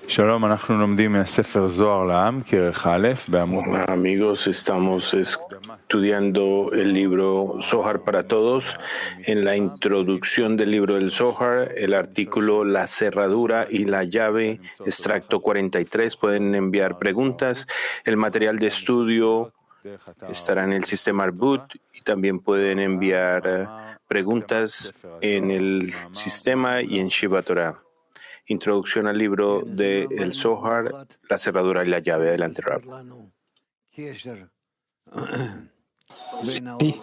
שלום, אנחנו לומדים מהספר זוהר לעם, כרך א', בעמוד... Amigos, estamos estudiando el libro Zohar para Todos. En la introducción del libro del Zohar, el artículo La cerradura y la llave, extracto 43. Pueden enviar preguntas. El material de estudio estará en el sistema Arbut y también pueden enviar preguntas en el sistema y en Shiva Torah. Introducción al libro de El Zohar, la cerradura y la llave. Adelante, Rab. Sí,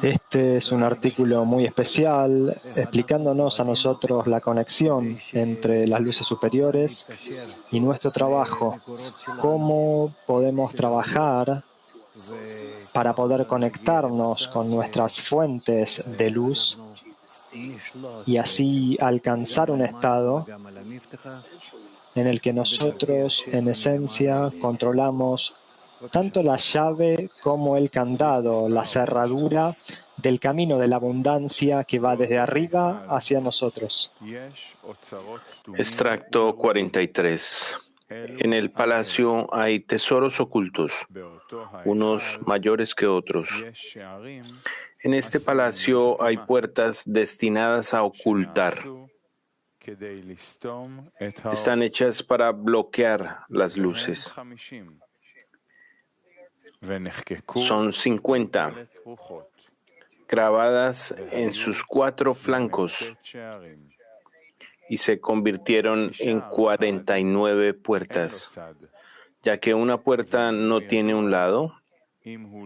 este es un artículo muy especial explicándonos a nosotros la conexión entre las luces superiores y nuestro trabajo, cómo podemos trabajar para poder conectarnos con nuestras fuentes de luz y así alcanzar un estado en el que nosotros, en esencia, controlamos tanto la llave como el candado, la cerradura del camino de la abundancia que va desde arriba hacia nosotros. Extracto 43. En el palacio hay tesoros ocultos, unos mayores que otros. En este palacio hay puertas destinadas a ocultar. Están hechas para bloquear las luces. Son 50, grabadas en sus 4 flancos, y se convirtieron en 49 puertas, ya que una puerta no tiene un lado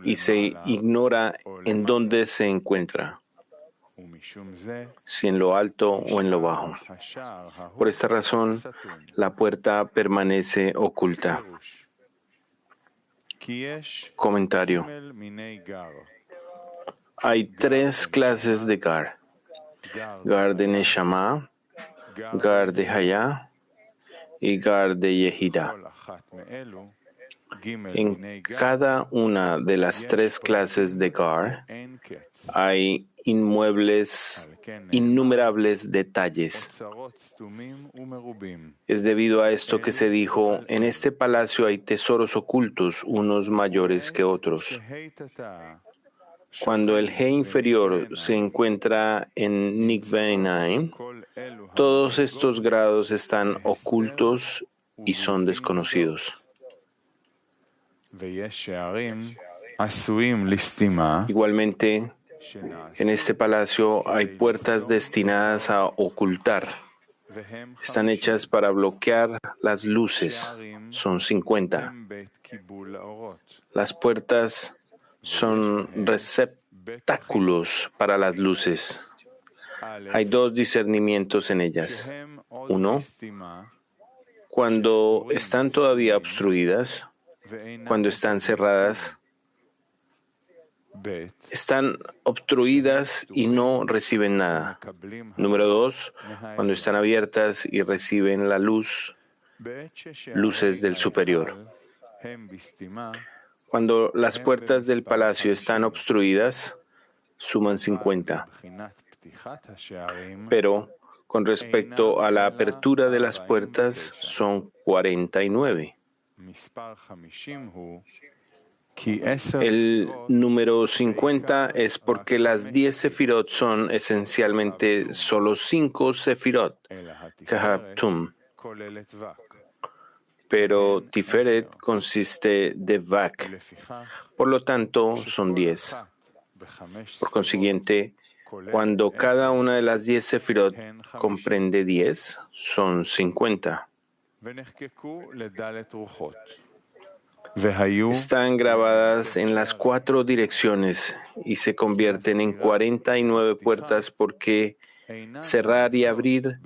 y se ignora en dónde se encuentra, si en lo alto o en lo bajo. Por esta razón, la puerta permanece oculta. Comentario. Hay 3 clases de Gar. Gar de Neshama, Gar de Hayá y Gar de Yehida. En cada una de las 3 clases de Gar hay innumerables detalles. Es debido a esto que se dijo, en este palacio hay tesoros ocultos, unos mayores que otros. Cuando el He inferior se encuentra en Nikve Einaim, todos estos grados están ocultos y son desconocidos. Igualmente, en este palacio hay puertas destinadas a ocultar. Están hechas para bloquear las luces. Son 50. Las puertas son receptáculos para las luces. Hay 2 discernimientos en ellas. 1, cuando están todavía obstruidas, cuando están cerradas, están obstruidas y no reciben nada. Número 2, cuando están abiertas y reciben la luz, luces del superior. Cuando las puertas del palacio están obstruidas, suman 50. Pero con respecto a la apertura de las puertas, son 49. El número 50 es porque las 10 sefirot son esencialmente solo 5 sefirot, Kahab-Tum. Pero Tiferet consiste de Vak. Por lo tanto, son 10. Por consiguiente, cuando cada una de las 10 sefirot comprende 10, son 50. Están grabadas en las 4 direcciones y se convierten en 49 puertas porque cerrar y abrir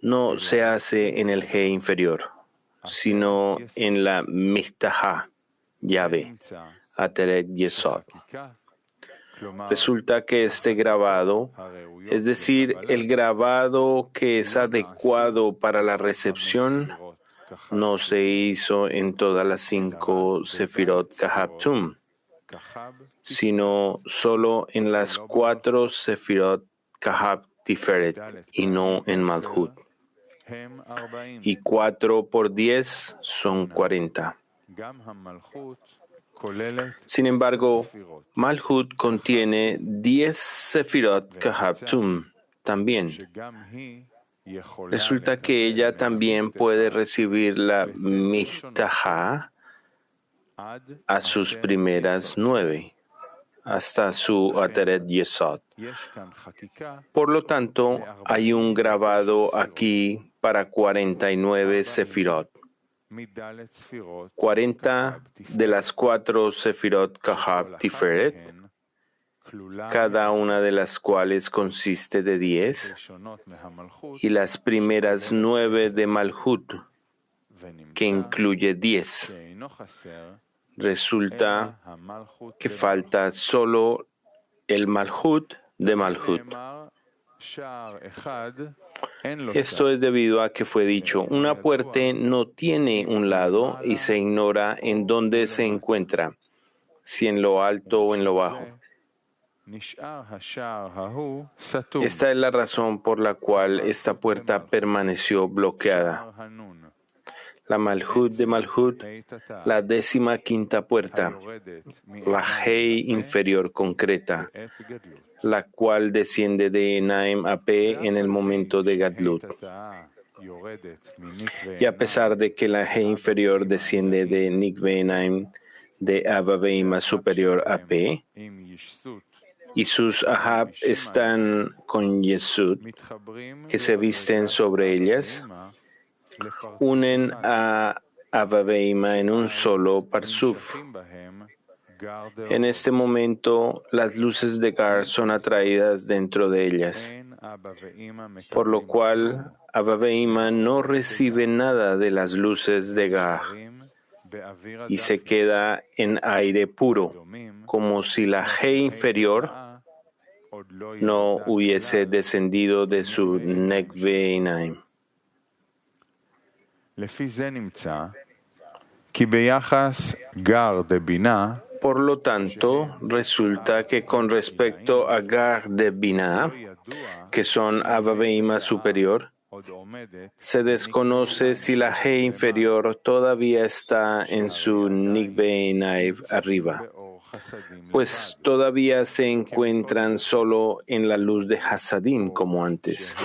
no se hace en el He inferior, sino en la Miftahá, llave, Ateret Yesod. Resulta que este grabado, es decir, el grabado que es adecuado para la recepción, no se hizo en todas las 5 Sefirot Kahab-Tum, sino solo en las 4 Sefirot Kahab Tiferet y no en Malhut. y 4 por 10 son 40. Sin embargo, Malhut contiene 10 Sefirot Kahab-Tum también. Resulta que ella también puede recibir la Mishtaha a sus primeras 9, hasta su Ateret Yesod. Por lo tanto, hay un grabado aquí para 49 Sefirot. 40 de las 4 Sefirot Kahab Tiferet, cada una de las cuales consiste de 10, y las primeras 9 de Malhut, que incluye 10. Resulta que falta solo el Malhut de Malhut. Esto es debido a que fue dicho, una puerta no tiene un lado y se ignora en dónde se encuentra, si en lo alto o en lo bajo. Esta es la razón por la cual esta puerta permaneció bloqueada. La Malhut de Malhut, la 15ª puerta, la Hei inferior concreta, la cual desciende de Enaim a P en el momento de Gadlut. Y a pesar de que la Hei inferior desciende de Nikve Enaim de Abba Veima superior a P, y sus Ahab están con Yesud, que se visten sobre ellas, unen a Abba Veima en un solo Parsuf. En este momento, las luces de Gar son atraídas dentro de ellas, por lo cual Abba Veima no recibe nada de las luces de Gar y se queda en aire puro, como si la G inferior no hubiese descendido de su Nekve Enaim. Por lo tanto, resulta que con respecto a Gar de Binah, que son Abba Veima superior, se desconoce si la G inferior todavía está en su Nikve Enaim arriba, pues todavía se encuentran solo en la luz de Hasadim como antes.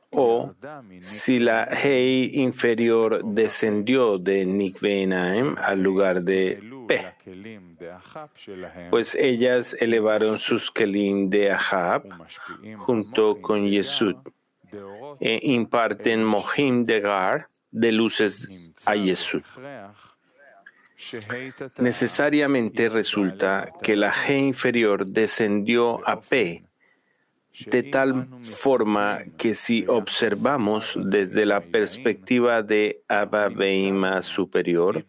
O si la Hei inferior descendió de Nikve Enaim al lugar de P, pues ellas elevaron sus kelim de Ahab junto con Yesud e imparten mohim de Gar de luces a Yesud. Necesariamente resulta que la G inferior descendió a P de tal forma que si observamos desde la perspectiva de Abba Veima superior,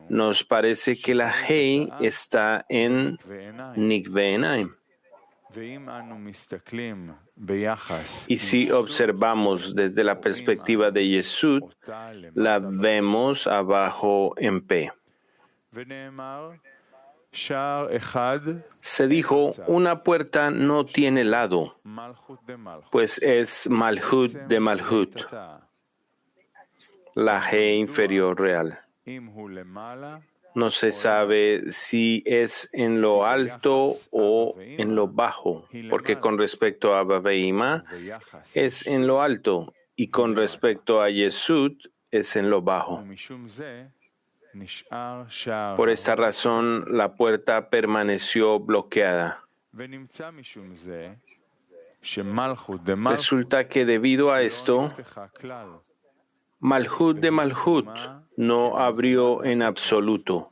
nos parece que la Hei está en Nikve Enaim. Y si observamos desde la perspectiva de Yesud, la vemos abajo en P. Se dijo, una puerta no tiene lado, pues es Malhut de Malhut, la G inferior real. No se sabe si es en lo alto o en lo bajo, porque con respecto a Abba Veima es en lo alto y con respecto a Yesud es en lo bajo. Por esta razón, la puerta permaneció bloqueada. Resulta que debido a esto, Malhut de Malhut no abrió en absoluto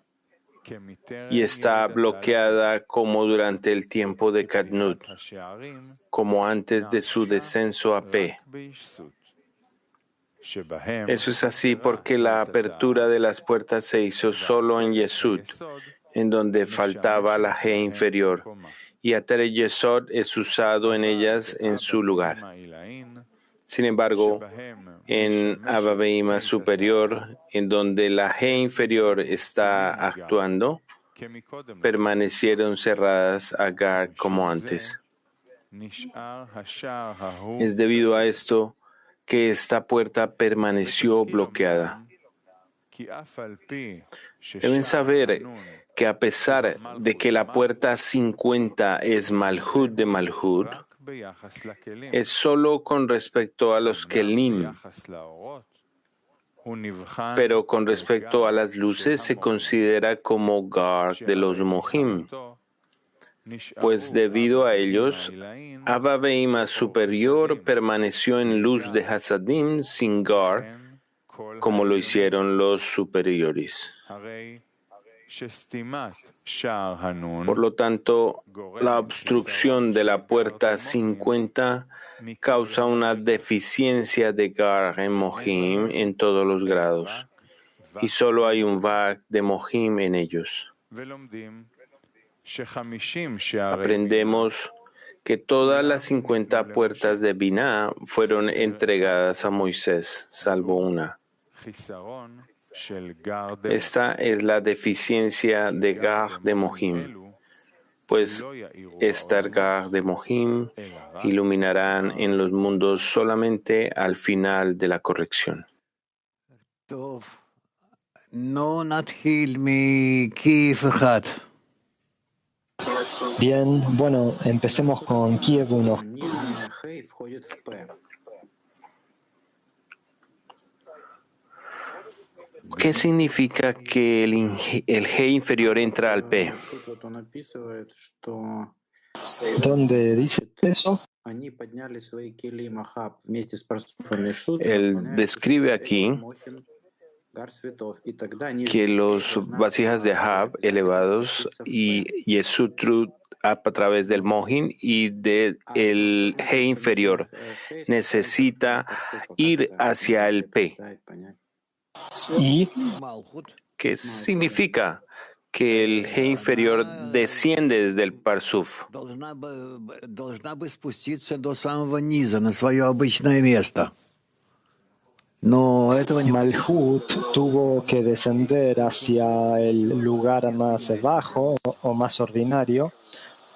y está bloqueada como durante el tiempo de Kadnut, como antes de su descenso a P. Eso es así porque la apertura de las puertas se hizo solo en Yesud, en donde faltaba la G inferior, y Ateret Yesod es usado en ellas en su lugar. Sin embargo, en Abba Veima superior, en donde la G inferior está actuando, permanecieron cerradas a Gar como antes. Es debido a esto que esta puerta permaneció bloqueada. Deben saber que a pesar de que la puerta 50 es Malhut de Malhut, es solo con respecto a los Kelim, pero con respecto a las luces se considera como Gar de los Mohim, pues debido a ellos, Abba Behima superior permaneció en luz de Hasadim sin Gar, como lo hicieron los superiores. Por lo tanto, la obstrucción de la puerta 50 causa una deficiencia de Gar en Mohim en todos los grados, y solo hay un Vak de Mohim en ellos. Aprendemos que todas las 50 puertas de Binah fueron entregadas a Moisés, salvo una. Esta es la deficiencia de Gar de Mohim, pues esta Gar de Mohim iluminarán en los mundos solamente al final de la corrección. Bien, bueno, empecemos con Kiev 1. ¿Qué significa que el G inferior entra al P? ¿Dónde dice eso? Él describe aquí que los vasijas de Ahab elevados y Yesutrut a través del Mohin y del G inferior necesita ir hacia el P. ¿Y? ¿Qué significa que el G inferior desciende desde el Parsuf? Malhut tuvo que descender hacia el lugar más bajo o más ordinario,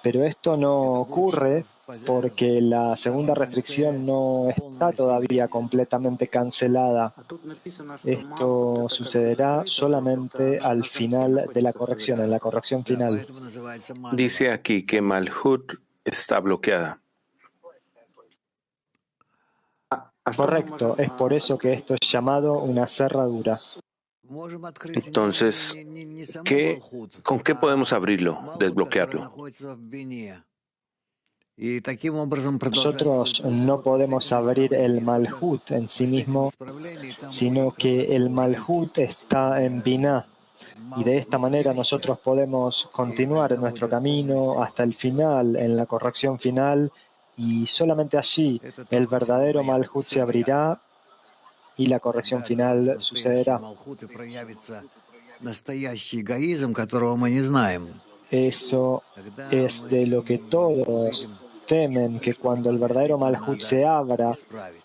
pero esto no ocurre porque la segunda restricción no está todavía completamente cancelada. Esto sucederá solamente al final de la corrección, en la corrección final. Dice aquí que Malhut está bloqueada. Correcto, es por eso que esto es llamado una cerradura. Entonces, ¿con qué podemos abrirlo, desbloquearlo? Nosotros no podemos abrir el Malhut en sí mismo, sino que el Malhut está en Binah. Y de esta manera nosotros podemos continuar en nuestro camino hasta el final, en la corrección final, y solamente allí el verdadero Malhut se abrirá y la corrección final sucederá. Eso es de lo que todos temen, que cuando el verdadero Malhut se abra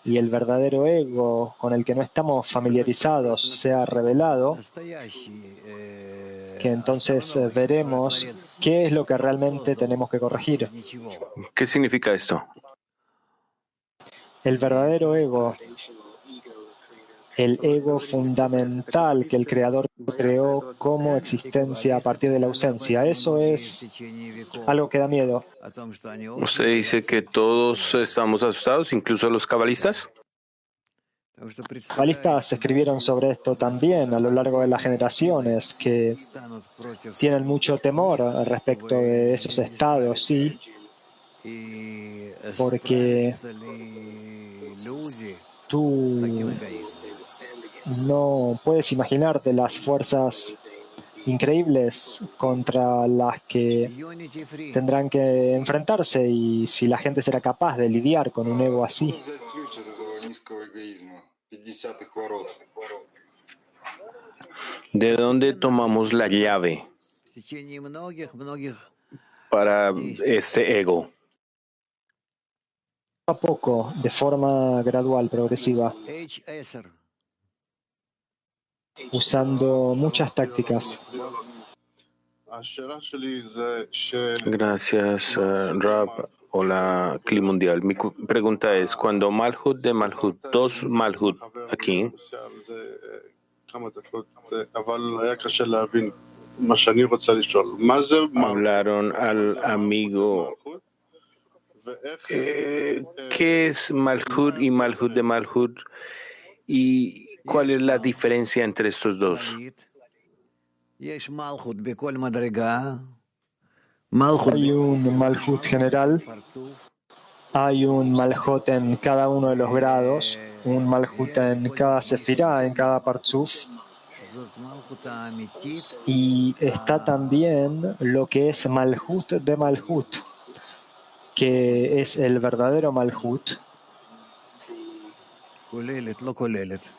y el verdadero ego con el que no estamos familiarizados sea revelado, que entonces veremos qué es lo que realmente tenemos que corregir. ¿Qué significa esto? El verdadero ego, el ego fundamental que el Creador creó como existencia a partir de la ausencia. Eso es algo que da miedo. ¿Usted dice que todos estamos asustados, incluso los cabalistas? Los cabalistas escribieron sobre esto también a lo largo de las generaciones, que tienen mucho temor respecto de esos estados, sí, porque tú no puedes imaginarte las fuerzas increíbles contra las que tendrán que enfrentarse y si la gente será capaz de lidiar con un ego así. ¿De dónde tomamos la llave para este ego? Poco a poco, de forma gradual, progresiva, usando muchas tácticas. Gracias, Rab. Hola, Cli Mundial. Mi pregunta es, cuando Malhut de Malhut, dos Malhut aquí, hablaron al amigo, ¿qué es Malhut y Malhut de Malhut? ¿Y cuál es la diferencia entre estos dos? Hay un Malhut general, hay un Malhut en cada uno de los grados, un Malhut en cada sefirá, en cada partzuf, y está también lo que es Malhut de Malhut, que es el verdadero Malhut,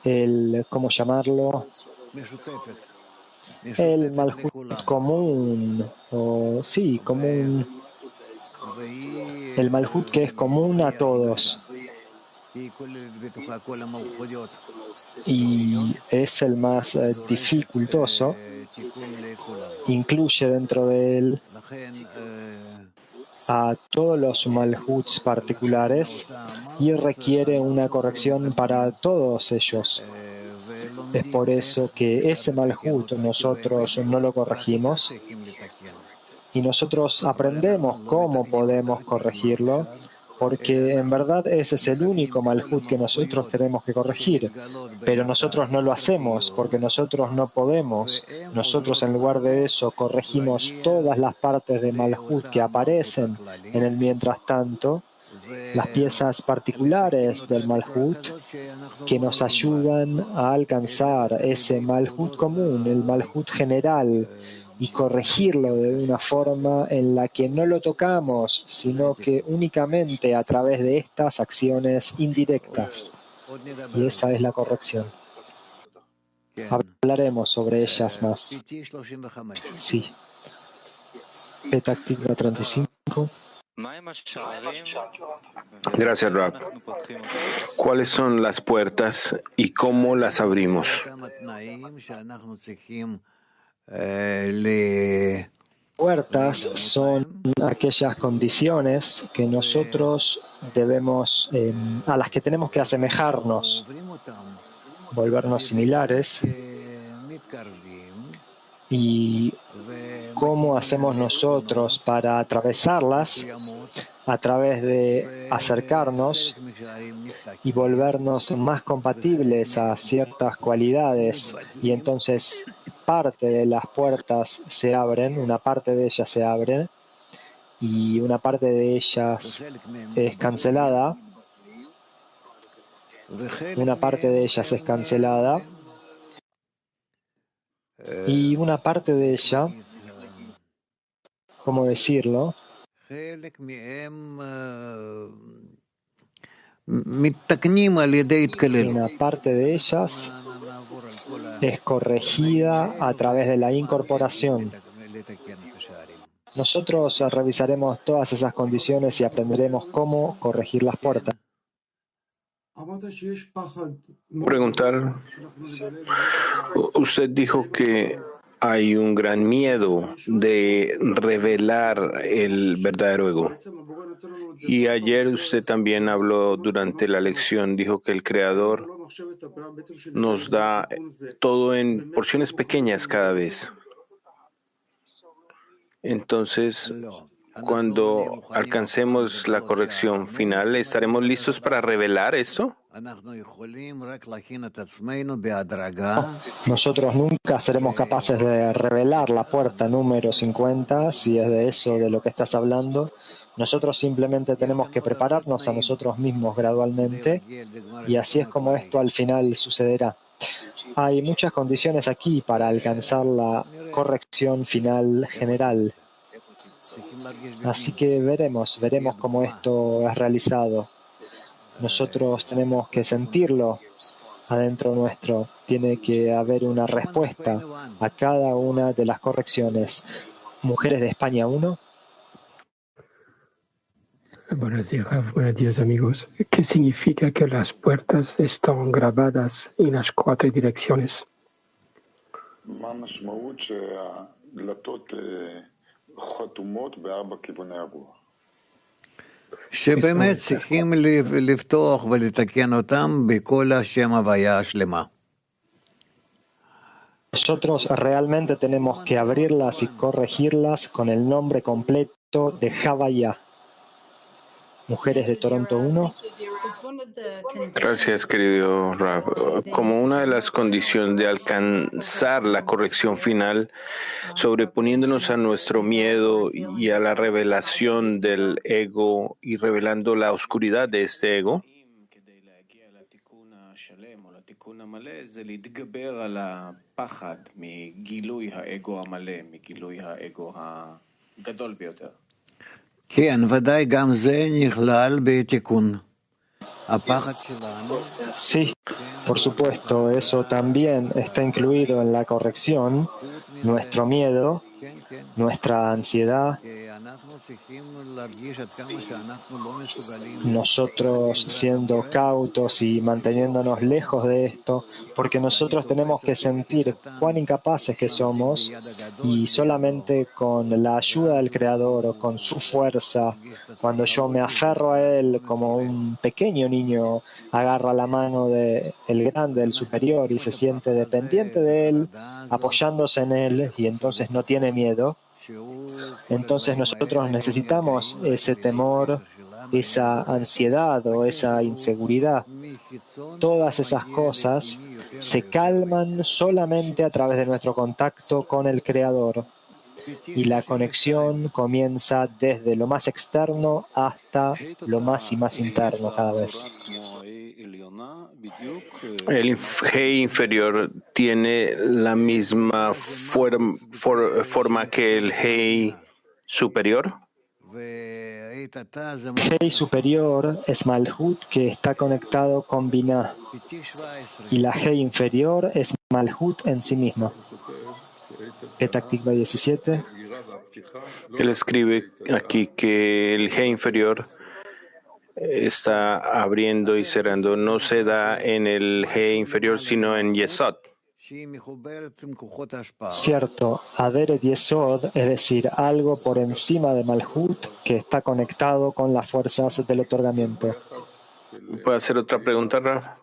el, ¿cómo llamarlo? El Malhut común, o sí, común, el Malhut que es común a todos. Y es el más dificultoso, incluye dentro de él a todos los malhuts particulares y requiere una corrección para todos ellos. Es por eso que ese malhut nosotros no lo corregimos y nosotros aprendemos cómo podemos corregirlo, porque en verdad ese es el único malhut que nosotros tenemos que corregir, pero nosotros no lo hacemos porque nosotros no podemos. Nosotros en lugar de eso corregimos todas las partes de malhut que aparecen en el mientras tanto, las piezas particulares del malhut que nos ayudan a alcanzar ese malhut común, el malhut general, y corregirlo de una forma en la que no lo tocamos, sino que únicamente a través de estas acciones indirectas. Y esa es la corrección. Hablaremos sobre ellas más. Sí. Petak Tikva 35. Gracias, Rab. ¿Cuáles son las puertas y cómo las abrimos? Puertas son aquellas condiciones que nosotros debemos, a las que tenemos que asemejarnos, volvernos similares, y cómo hacemos nosotros para atravesarlas a través de acercarnos y volvernos más compatibles a ciertas cualidades, y entonces parte de las puertas se abren, una parte de ellas se abre y una parte de ellas es cancelada, una parte de ellas es cancelada y una parte de ella, ¿cómo decirlo? Una parte de ellas es corregida a través de la incorporación. Nosotros revisaremos todas esas condiciones y aprenderemos cómo corregir las puertas. Preguntar, usted dijo que hay un gran miedo de revelar el verdadero ego. Y ayer usted también habló durante la lección, dijo que el Creador nos da todo en porciones pequeñas cada vez. Entonces, cuando alcancemos la corrección final, ¿estaremos listos para revelar esto? Nosotros nunca seremos capaces de revelar la puerta número 50, si es de eso de lo que estás hablando. Nosotros simplemente tenemos que prepararnos a nosotros mismos gradualmente y así es como esto al final sucederá. Hay muchas condiciones aquí para alcanzar la corrección final general. Así que veremos cómo esto es realizado. Nosotros tenemos que sentirlo adentro nuestro. Tiene que haber una respuesta a cada una de las correcciones. Mujeres de España 1. Buenos días amigos. ¿Qué significa que las puertas están grabadas en las 4 direcciones? שבאמת צריכים לפתוח ולתקן אותם בכל השם הוויה השלמה. Nosotros realmente tenemos que abrirlas y corregirlas con el nombre completo de Havaya. Mujeres de Toronto 1. Gracias, querido Rab. Como una de las condiciones de alcanzar la corrección final, sobreponiéndonos a nuestro miedo y a la revelación del ego y revelando la oscuridad de este ego, כן, ודאי גם זה נכלל בתיקון. הפחד שלנו, Sí, por supuesto, eso también está incluido en la corrección, nuestro miedo, כן, כן, nuestra ansiedad, כי אנחנו צריכים להרגיש עד כמה שאנחנו לא מסוגלים. nosotros siendo cautos y manteniéndonos lejos de esto, porque nosotros tenemos que sentir cuán incapaces que somos y solamente con la ayuda del Creador o con su fuerza, cuando yo me aferro a Él como un pequeño niño agarra la mano del grande, del superior y se siente dependiente de Él, apoyándose en Él y entonces no tiene miedo, entonces nosotros necesitamos ese temor, esa ansiedad o esa inseguridad. Todas esas cosas se calman solamente a través de nuestro contacto con el Creador. Y la conexión comienza desde lo más externo hasta lo más y más interno cada vez. el G inferior tiene la misma forma que el G superior. G superior es Malhut que está conectado con Binah y la G inferior es Malhut en sí misma. Petah Tikva 17. Él escribe aquí que el G inferior está abriendo y cerrando. No se da en el G inferior, sino en Yesod. Cierto, Aderet Yesod, es decir, algo por encima de Malhut que está conectado con las fuerzas del otorgamiento. ¿Puedo hacer otra pregunta, Raf?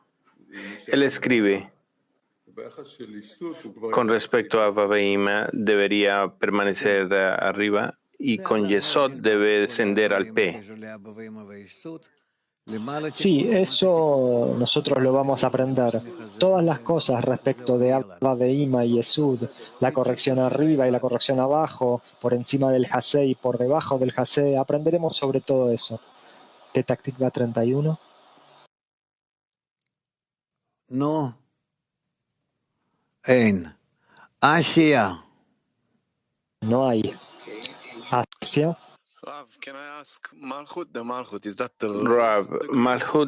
Él escribe, con respecto a Vaveima, debería permanecer arriba y con Yesod debe descender al P. Sí, eso nosotros lo vamos a aprender. Todas las cosas respecto de Abba, Veima y Yesud, la corrección arriba y la corrección abajo, por encima del Hasé y por debajo del Hasé, aprenderemos sobre todo eso. Petah Tikva 31. No. En. Asia. No hay. Asia. Rav, Malhut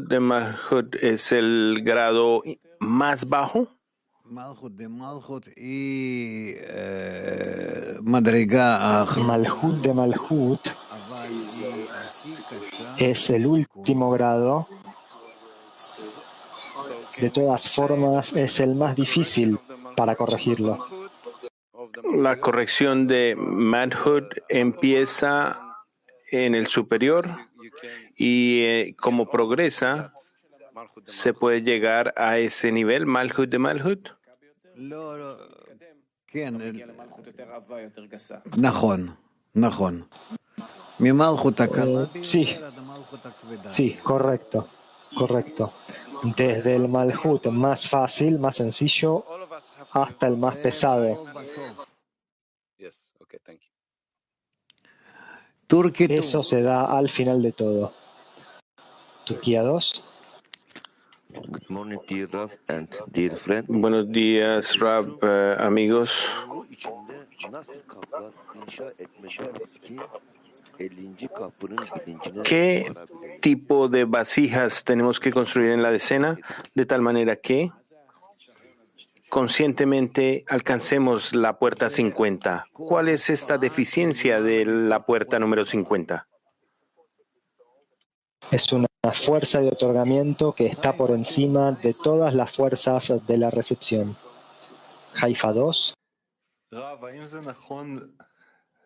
de Malhut es el grado más bajo. Malhut de Malhut y Madriga. Malhut de Malhut es el último grado. De todas formas, es el más difícil para corregirlo. La corrección de Malhut empieza en el superior y como progresa, ¿se puede llegar a ese nivel, Malhut de Malhut? Sí, correcto. Desde el Malhut más fácil, más sencillo, hasta el más pesado. Eso se da al final de todo. Turquía 2. Buenos días, Rab, amigos. ¿Qué tipo de vasijas tenemos que construir en la decena de tal manera que conscientemente alcancemos la puerta 50? ¿Cuál es esta deficiencia de la puerta número 50? Es una fuerza de otorgamiento que está por encima de todas las fuerzas de la recepción. Haifa 2.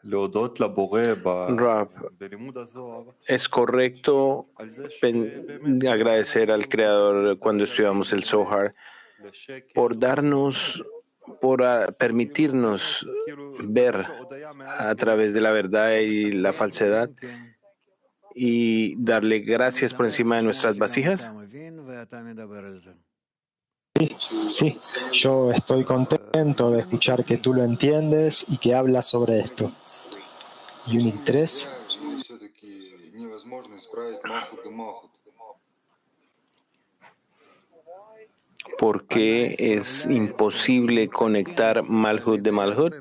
Rab, es correcto agradecer al Creador cuando estudiamos el Zohar por darnos, permitirnos ver a través de la verdad y la falsedad y darle gracias por encima de nuestras vasijas. Sí, yo estoy contento de escuchar que tú lo entiendes y que hablas sobre esto. Unit 3. ¿Por qué es imposible conectar Malhut de Malhut?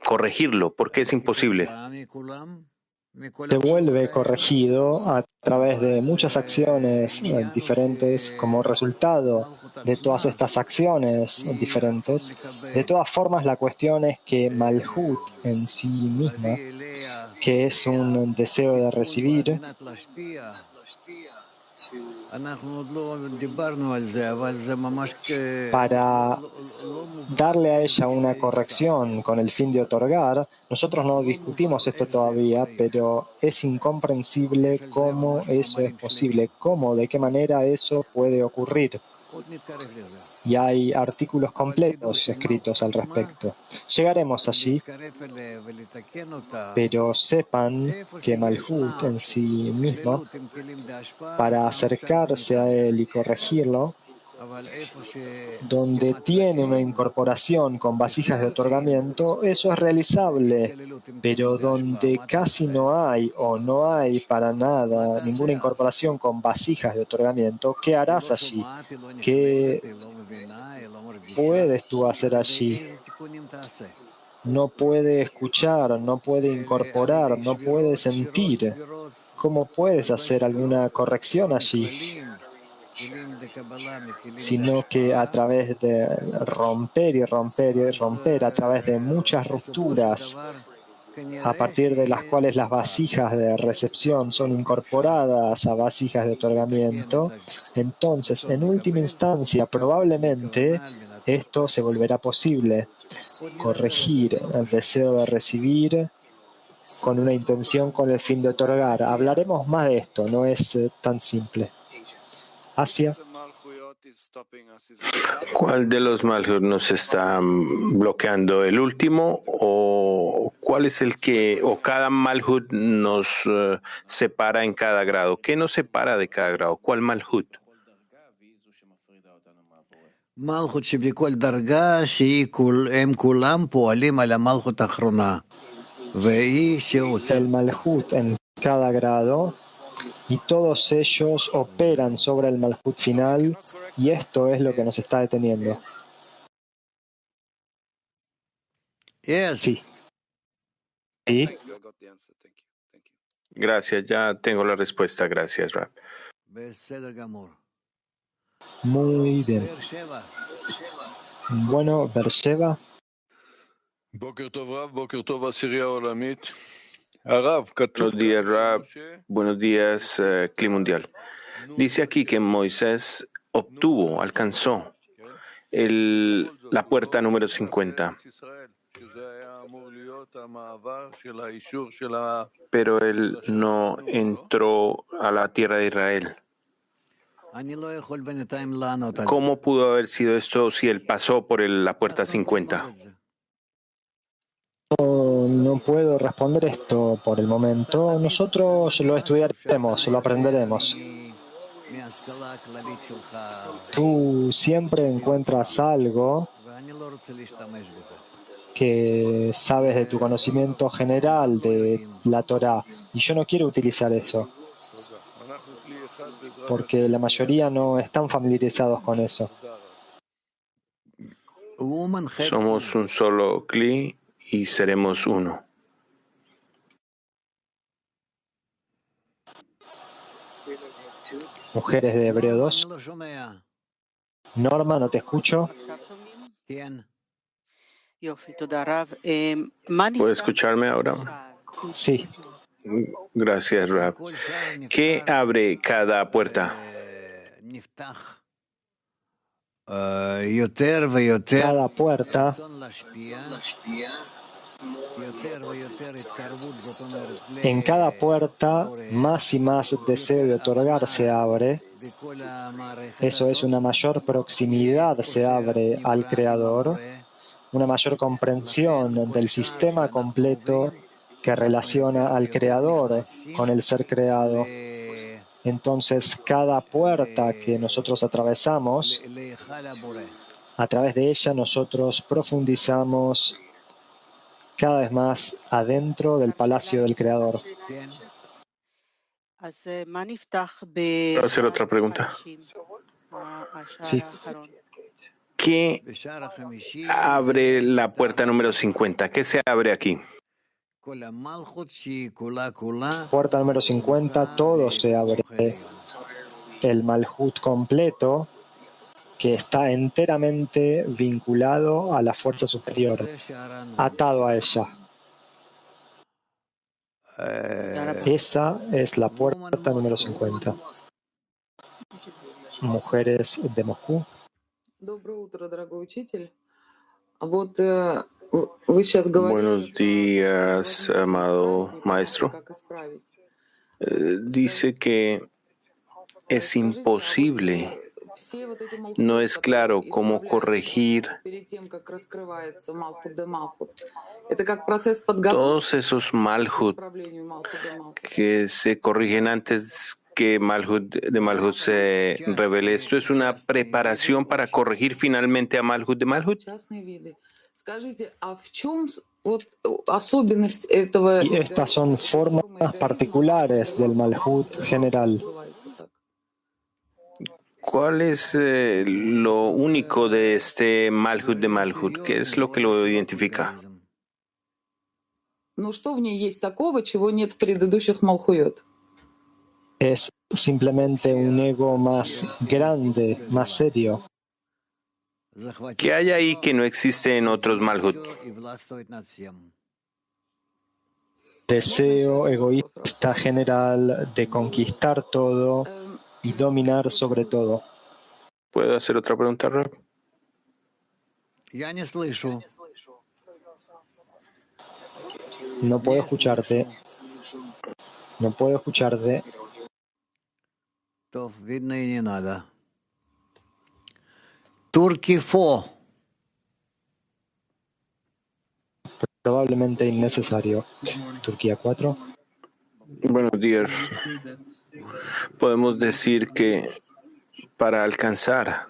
Corregirlo, ¿por qué es imposible? Se vuelve corregido a través de muchas acciones diferentes como resultado de todas estas acciones diferentes. De todas formas, la cuestión es que Malhut en sí misma, que es un deseo de recibir, para darle a ella una corrección con el fin de otorgar, nosotros no discutimos esto todavía, pero es incomprensible cómo eso es posible, de qué manera eso puede ocurrir. Y hay artículos completos escritos al respecto. Llegaremos allí, pero sepan que Malhut en sí mismo, para acercarse a él y corregirlo, donde tiene una incorporación con vasijas de otorgamiento, eso es realizable, pero donde casi no hay o no hay para nada ninguna incorporación con vasijas de otorgamiento, ¿qué harás allí? ¿Qué puedes tú hacer allí? No puede escuchar, no puede incorporar, no puede sentir. ¿Cómo puedes hacer alguna corrección allí? Sino que a través de romper y romper y romper, a través de muchas rupturas, a partir de las cuales las vasijas de recepción son incorporadas a vasijas de otorgamiento, entonces, en última instancia, probablemente esto se volverá posible. Corregir el deseo de recibir con una intención con el fin de otorgar. Hablaremos más de esto, no es tan simple. Asia. ¿Cuál de los Malhut nos está bloqueando? ¿El último o cuál es el que, o cada Malhut nos separa en cada grado? ¿Qué nos separa de cada grado? ¿Cuál Malhut? Malhut שבכל דרגה הם כולם פועלים על המלכות האחרונה. El Malhut en cada grado, y todos ellos operan sobre el Malhut final, y esto es lo que nos está deteniendo. Sí. ¿Sí? Gracias, ya tengo la respuesta. Gracias, Rab. Muy bien. Bueno, Beersheba. Buenos días, Rab. Buenos días, Cli Mundial. Dice aquí que Moisés alcanzó la puerta número 50. Pero él no entró a la tierra de Israel. ¿Cómo pudo haber sido esto si él pasó por la puerta 50? No puedo responder esto por el momento. Nosotros lo estudiaremos, lo aprenderemos. Tú siempre encuentras algo que sabes de tu conocimiento general de la Torá, y yo no quiero utilizar eso, porque la mayoría no están familiarizados con eso. Somos un solo Kli y seremos uno. Mujeres de Hebreo 2. Norma, no te escucho. ¿Puede escucharme ahora? Sí. Gracias, Rab. ¿Qué abre cada puerta? Cada puerta En cada puerta, más y más deseo de otorgar se abre. Eso es, una mayor proximidad se abre al Creador, una mayor comprensión del sistema completo que relaciona al Creador con el ser creado. Entonces, cada puerta que nosotros atravesamos, a través de ella nosotros profundizamos cada vez más adentro del palacio del Creador. ¿Puedo hacer otra pregunta? Sí. ¿Qué abre la puerta número 50? ¿Qué se abre aquí? Puerta número 50, todo se abre. El Malhut completo, que está enteramente vinculado a la fuerza superior, atado a ella. Esa es la puerta número 50. Mujeres de Moscú. Buenos días, amado maestro. Dice que es imposible, no es claro cómo corregir todos esos Malhut que se corrigen antes que Malhut de Malhut se revele. ¿Esto es una preparación para corregir finalmente a Malhut de Malhut? Y estas son formas particulares del Malhut general. ¿Cuál es lo único de este Malhut de Malhut? ¿Qué es lo que lo identifica? Es simplemente un ego más grande, más serio. ¿Qué hay ahí que no existe en otros Malhut? Deseo egoísta general de conquistar todo y dominar sobre todo. ¿Puedo hacer otra pregunta, Rab? No puedo escucharte. No puedo escucharte. Turkey 4. Probablemente innecesario. Turquía 4. Buenos días. Podemos decir que para alcanzar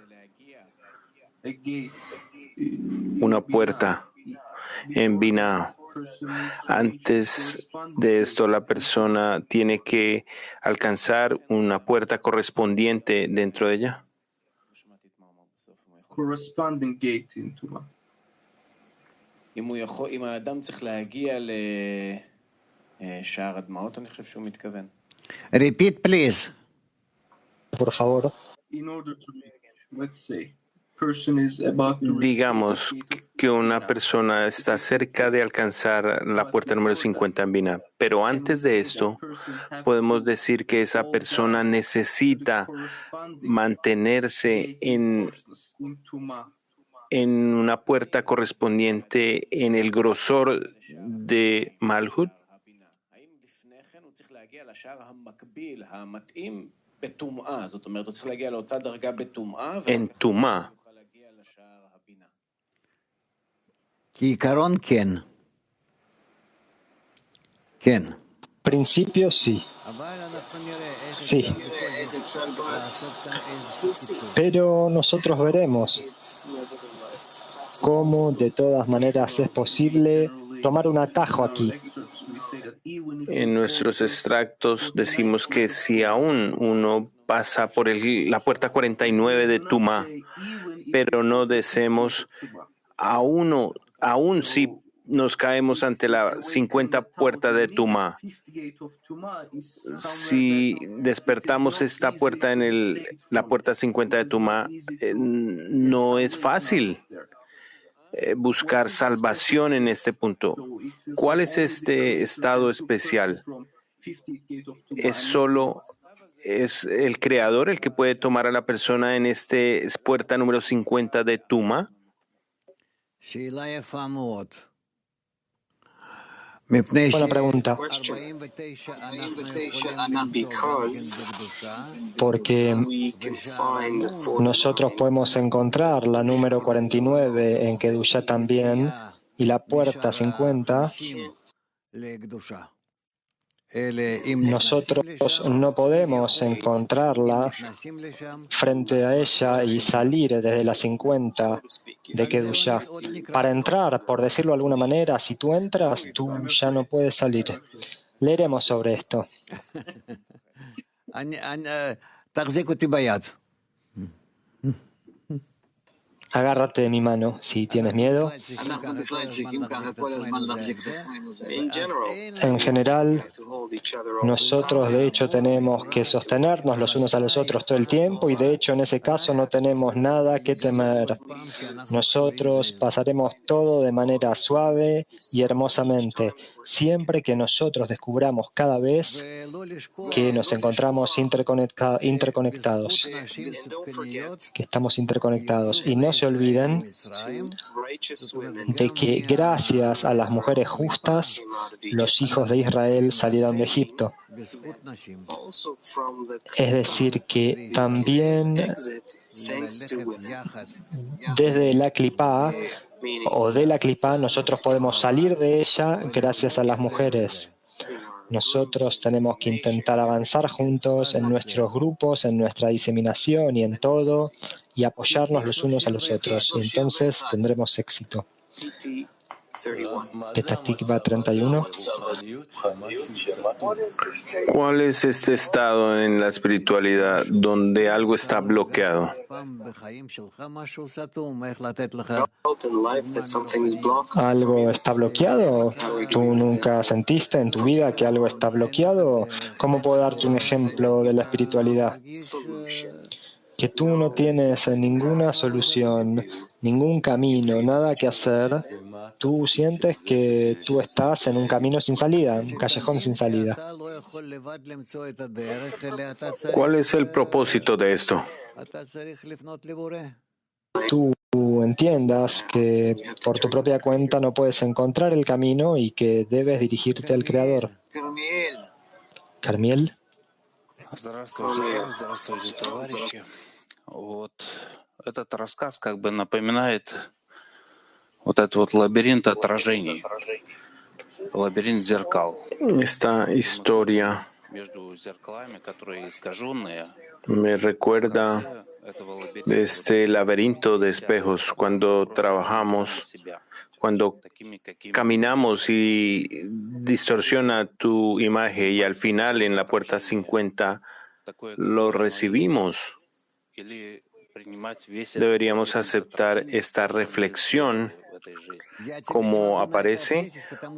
una puerta en Binah, antes de esto la persona tiene que alcanzar una puerta correspondiente dentro de ella. Corresponding gate into one. Repeat, please. Por favor. In order to reach, let's say, person is about to reach Digamos que una persona está cerca de alcanzar la puerta número 50 en Binah, pero antes de esto podemos decir que esa persona necesita mantenerse en una puerta correspondiente en el grosor de Malhut. En Tumá. Kikaron Ken. Ken. Principio sí. Sí. Pero nosotros veremos cómo de todas maneras es posible tomar un atajo aquí. En nuestros extractos decimos que si aún uno pasa por la puerta 49 de Tumá, pero no deseemos, aún si nos caemos ante la 50 puerta de Tumá. Si despertamos esta puerta en la puerta 50 de Tumá, no es fácil buscar salvación en este punto. ¿Cuál es este estado especial? ¿Es el Creador el que puede tomar a la persona en este puerta número 50 de Tumá? Buena pregunta. Porque nosotros podemos encontrar la número 49 en Kedushá también y la puerta 50. Nosotros no podemos encontrarla frente a ella y salir desde la 50 de Kedushá. Para entrar, por decirlo de alguna manera, si tú entras, tú ya no puedes salir. Leeremos sobre esto. Agárrate de mi mano si tienes miedo. En general, nosotros de hecho tenemos que sostenernos los unos a los otros todo el tiempo y de hecho en ese caso no tenemos nada que temer. Nosotros pasaremos todo de manera suave y hermosamente, siempre que nosotros descubramos cada vez que nos encontramos interconectados, que estamos interconectados. Y no se olviden de que gracias a las mujeres justas, los hijos de Israel salieron de Egipto. Es decir, que también desde la clipá o de la clipá nosotros podemos salir de ella gracias a las mujeres. Nosotros tenemos que intentar avanzar juntos en nuestros grupos, en nuestra diseminación y en todo, y apoyarnos los unos a los otros. Y entonces tendremos éxito. Petah Tikva 31. ¿Cuál es este estado en la espiritualidad donde algo está bloqueado? ¿Algo está bloqueado? ¿Tú nunca sentiste en tu vida que algo está bloqueado? ¿Cómo puedo darte un ejemplo de la espiritualidad? Que tú no tienes ninguna solución, ningún camino, nada que hacer. Tú sientes que tú estás en un camino sin salida, un callejón sin salida. ¿Cuál es el propósito de esto? Tú entiendas que por tu propia cuenta no puedes encontrar el camino y que debes dirigirte al Creador. Carmiel. Вот этот рассказ как бы напоминает вот этот вот лабиринт отражений, лабиринт зеркал. Esta historia Между зеркалами, которые искаженные, me recuerda de este laberinto de espejos cuando trabajamos, cuando caminamos y distorsiona tu imagen y al final en la puerta 50 lo recibimos. Deberíamos aceptar esta reflexión como aparece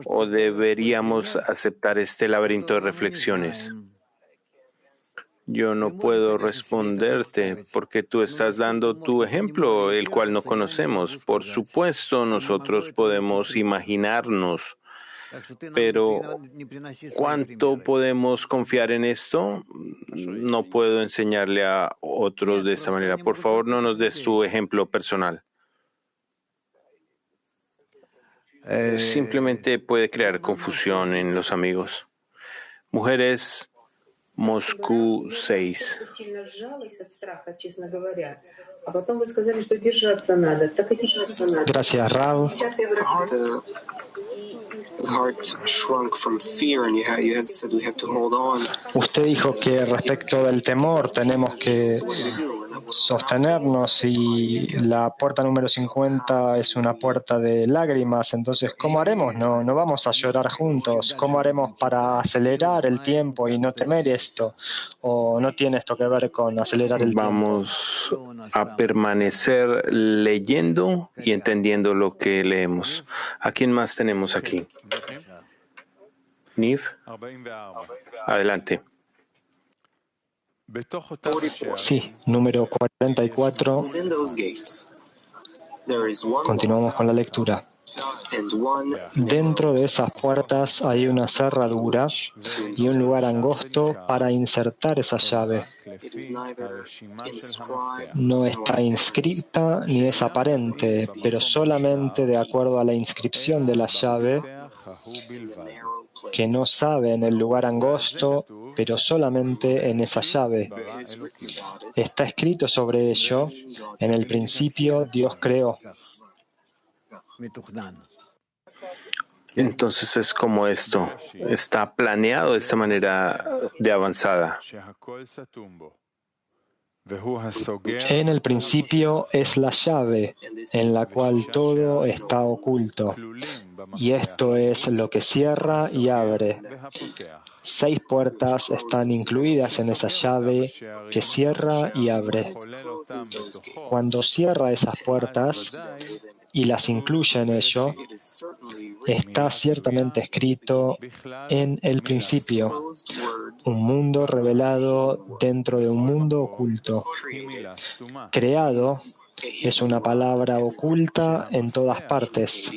o deberíamos aceptar este laberinto de reflexiones. Yo no puedo responderte porque tú estás dando tu ejemplo, el cual no conocemos. Por supuesto, nosotros podemos imaginarnos, pero ¿cuánto podemos confiar en esto? No puedo enseñarle a otros de esta manera. Por favor, no nos des tu ejemplo personal. Simplemente puede crear confusión en los amigos. Mujeres, Moscú 6. Gracias, Rav. Usted dijo que respecto del temor tenemos que sostenernos y la puerta número 50 es una puerta de lágrimas. Entonces, ¿cómo haremos? No vamos a llorar juntos. ¿Cómo haremos para acelerar el tiempo y no temer esto? ¿O no tiene esto que ver con acelerar el tiempo? Vamos a permanecer leyendo y entendiendo lo que leemos. ¿A quién más tenemos aquí? Niv, adelante. Sí, número 44. Continuamos con la lectura. Dentro de esas puertas hay una cerradura y un lugar angosto para insertar esa llave. No está inscrita ni es aparente, pero solamente de acuerdo a la inscripción de la llave que no sabe en el lugar angosto, pero solamente en esa llave. Está escrito sobre ello: en el principio Dios creó. Entonces es como esto, está planeado de esta manera de avanzada. En el principio es la llave en la cual todo está oculto, y esto es lo que cierra y abre. 6 puertas están incluidas en esa llave que cierra y abre. Cuando cierra esas puertas y las incluye en ello, está ciertamente escrito en el principio, un mundo revelado dentro de un mundo oculto. Creado es una palabra oculta en todas partes,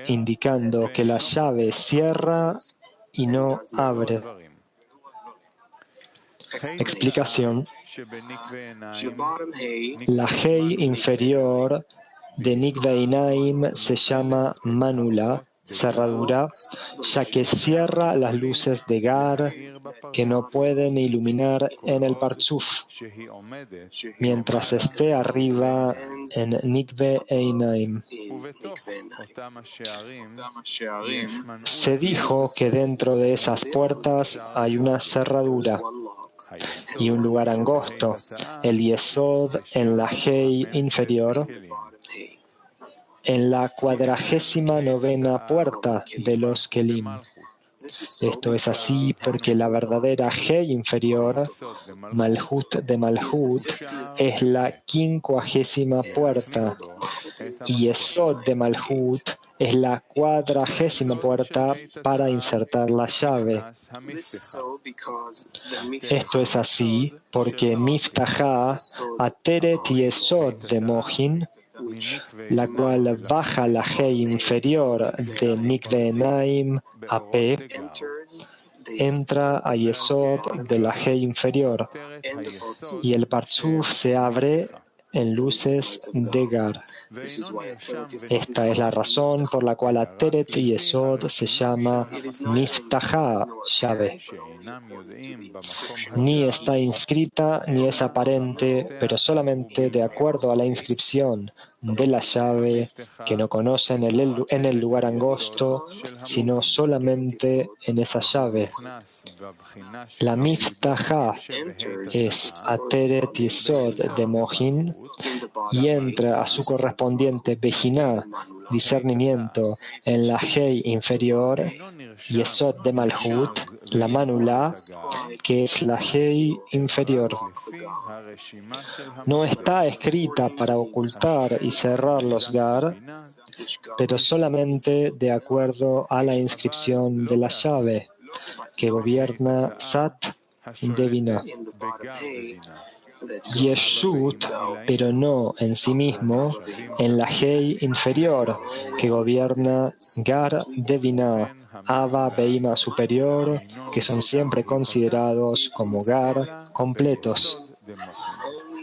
indicando que la llave cierra y no abre. Explicación. La Hei inferior de Nikve Einaim se llama Manula, cerradura, ya que cierra las luces de Gar que no pueden iluminar en el Partzuf, mientras esté arriba en Nikve Einaim. Se dijo que dentro de esas puertas hay una cerradura y un lugar angosto, el Yesod en la Hei inferior, en la 49ª puerta de los Kelim. Esto es así porque la verdadera Hei inferior, Malhut de Malhut, es la 50ª puerta, y Yesod de Malhut es la 40ª puerta para insertar la llave. Esto es así porque Miftahá, Ateret Yesod de Mohin, la cual baja la Hei inferior de Nikve Einaim a P, entra a Yesod de la Hei inferior, y el Partzuf se abre en luces de Gar. Esta es la razón por la cual Ateret y Yesod se llama Miftahá, llave. Ni está inscrita ni es aparente, pero solamente de acuerdo a la inscripción de la llave que no conocen en el lugar angosto, sino solamente en esa llave. La Miftahá es Ateret Yesod de Mohin y entra a su correspondiente Bejiná, discernimiento, en la Hei inferior, Yesod de Malhut, la Manulá, que es la Hei inferior. No está escrita para ocultar y cerrar los Gar, pero solamente de acuerdo a la inscripción de la llave, que gobierna Sat de Binah. Yeshut, pero no en sí mismo, en la Hei inferior, que gobierna Gar de Binah, Abba Beima superior, que son siempre considerados como Gar completos.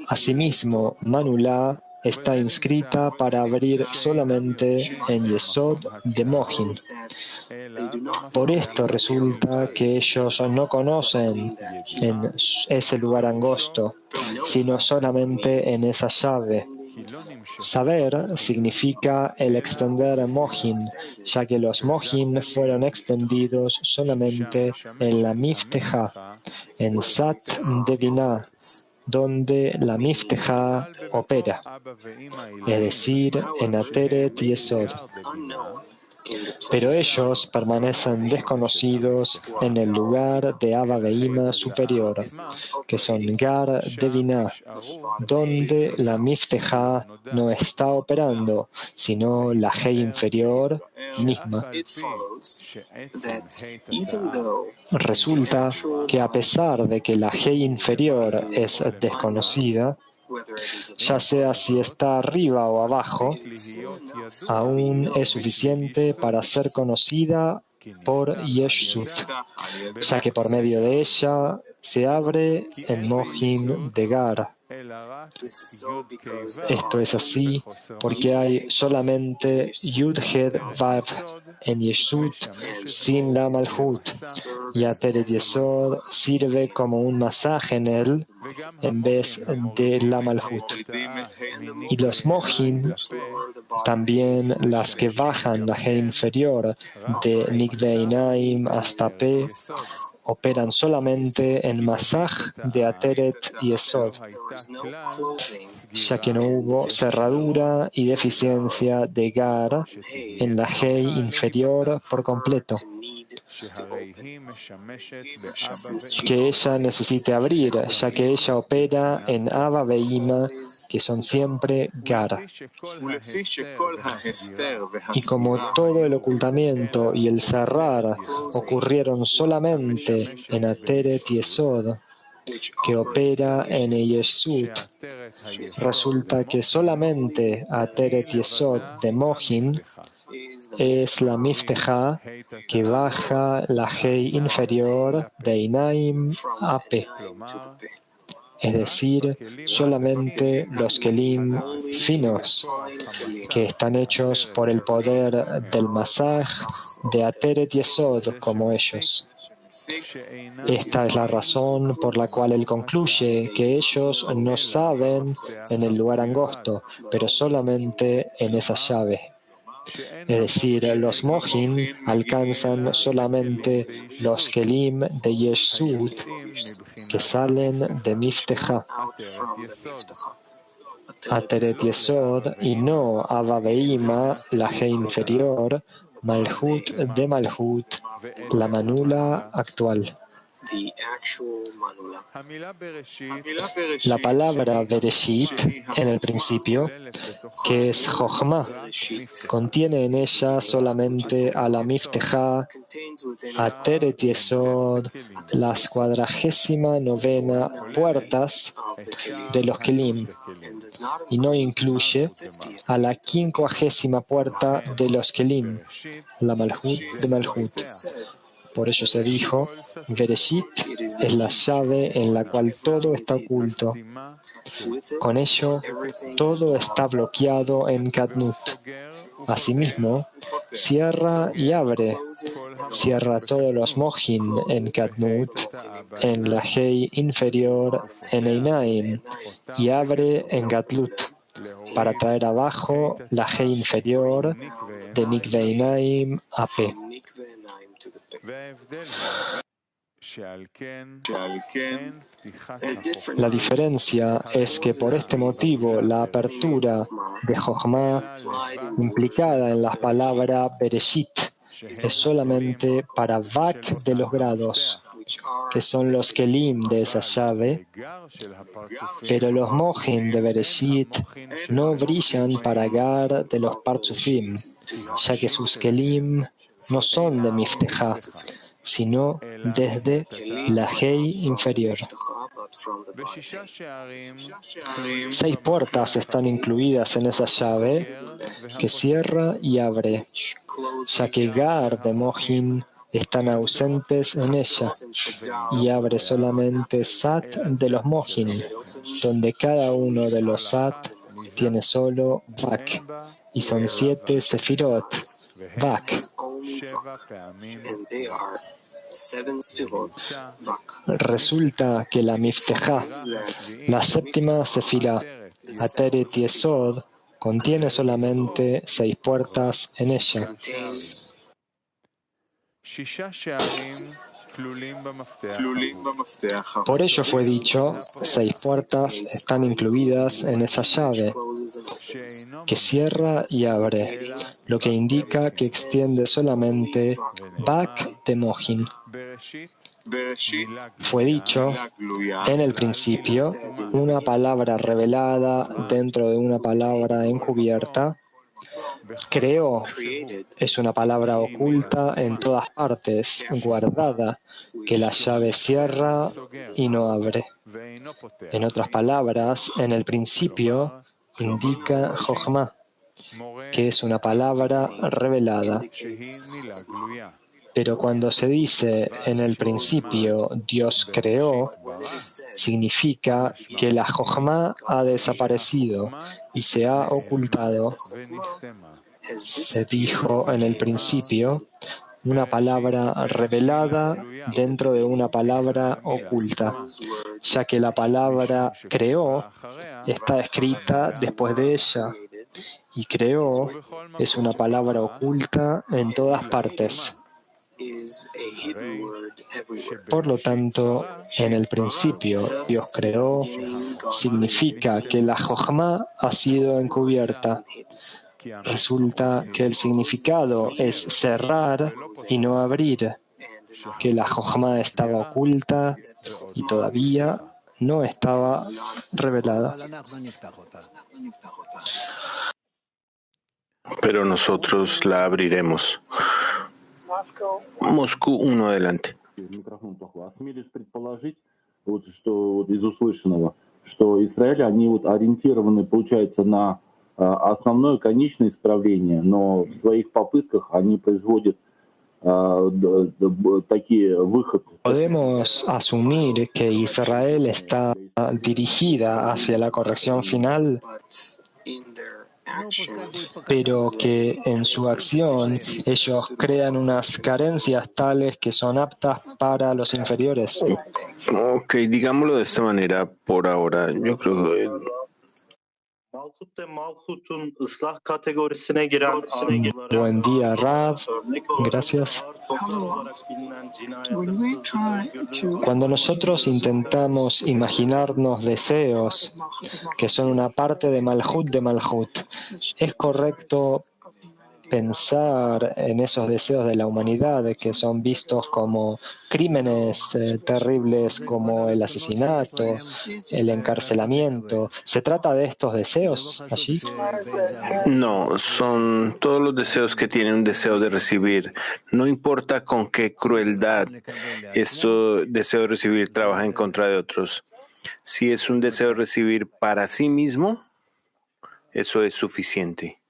Asimismo, Manulá está inscrita para abrir solamente en Yesod de Mohin. Por esto resulta que ellos no conocen en ese lugar angosto, sino solamente en esa llave. Saber significa el extender Mohin, ya que los Mohin fueron extendidos solamente en la Miftehá, en Sat de Binah, donde la Miftehá opera, es decir, en Ateret Yesod. Pero ellos permanecen desconocidos en el lugar de Abba Beima superior, que son Gar de Binah, donde la Miftehá no está operando, sino la Hei inferior misma. Resulta que a pesar de que la Hei inferior es desconocida, ya sea si está arriba o abajo, aún es suficiente para ser conocida por Yeshut, ya que por medio de ella se abre el Mohin de Gar. Esto es así porque hay solamente Yud-Hed Vav en Yeshut sin la Malhut, y Ateret Yesod sirve como un masaje en él en vez de la Malhut. Y los Mohin, también las que bajan la G inferior de Nikvei Naim hasta P, operan solamente en masaj de Ateret Yesod, ya que no hubo cerradura y deficiencia de Gar en la G inferior por completo, que ella necesite abrir, ya que ella opera en Abba Veima, que son siempre Gar. Y como todo el ocultamiento y el cerrar ocurrieron solamente en Ateret Yesod, que opera en Yeshut, resulta que solamente Ateret Yesod de Mohin es la Mifteja que baja la G inferior de Inaim a P. Es decir, solamente los Kelim finos, que están hechos por el poder del Masaj de Ateret Yesod como ellos. Esta es la razón por la cual él concluye que ellos no saben en el lugar angosto, pero solamente en esa llave. Es decir, los Mohin alcanzan solamente los Kelim de Yeshut que salen de Mifteja, Ateret Yesod, y no Abba Veima, la G inferior, Malhut de Malhut, la manula actual. La palabra Bereshit, en el principio, que es Jochma, contiene en ella solamente a la Mifteja, Ateret Yesod, las 49 puertas de los Kelim, y no incluye a la 50 puerta de los Kelim, la Malhut de Malhut. Por ello se dijo, Bereshit es la llave en la cual todo está oculto. Con ello, todo está bloqueado en Katnut. Asimismo, cierra y abre. Cierra todos los Mohin en Katnut, en la G inferior en Einaim, y abre en Gatlut, para traer abajo la G inferior de Nikvei Naim a P. La diferencia es que por este motivo la apertura de Jochma implicada en la palabra Bereshit es solamente para Vak de los grados, que son los Kelim de esa llave, pero los Mohin de Bereshit no brillan para Gar de los Partzufim, ya que sus Kelim no son de Mifteja, sino desde la Hei inferior. 6 puertas están incluidas en esa llave que cierra y abre, ya que Gar de Mohin están ausentes en ella, y abre solamente Sat de los Mohin, donde cada uno de los Sat tiene solo Vak, y son 7 Sefirot, Vak. Resulta que la Mifteja, la séptima Sefirá, Ateret Yesod, contiene solamente 6 puertas en ella. Por ello fue dicho, 6 puertas están incluidas en esa llave, que cierra y abre, lo que indica que extiende solamente Bak de Mohin. Fue dicho, en el principio, una palabra revelada dentro de una palabra encubierta. Creó es una palabra oculta en todas partes, guardada, que la llave cierra y no abre. En otras palabras, en el principio indica Jochma, que es una palabra revelada. Pero cuando se dice en el principio Dios creó, significa que la Jochma ha desaparecido y se ha ocultado. se dijo en el principio una palabra revelada dentro de una palabra oculta, ya que la palabra creó está escrita después de ella, y creó es una palabra oculta en todas partes. Por lo tanto, en el principio Dios creó significa que la Jochma ha sido encubierta. Resulta que el significado es cerrar y no abrir, que la Jochma estaba oculta y todavía no estaba revelada. Pero nosotros la abriremos. Moscú 1, adelante. Осмелюсь предположить, что из услышанного, что Израиль, они ориентированы, получается, на основное конечное исправление, но в своих попытках они производят такие выходы. Podemos asumir que Israel está dirigida hacia la corrección final, pero que en su acción ellos crean unas carencias tales que son aptas para los inferiores. Ok, digámoslo de esta manera por ahora. Yo creo que Buen día, Rav. Gracias. Cuando nosotros intentamos imaginarnos deseos que son una parte de Malhut, ¿es correcto pensar en esos deseos de la humanidad que son vistos como crímenes terribles como el asesinato, el encarcelamiento? ¿Se trata de estos deseos allí? no, son todos los deseos que tienen un deseo de recibir. No importa con qué crueldad este deseo de recibir trabaja en contra de otros. Si es un deseo de recibir para sí mismo, eso es suficiente.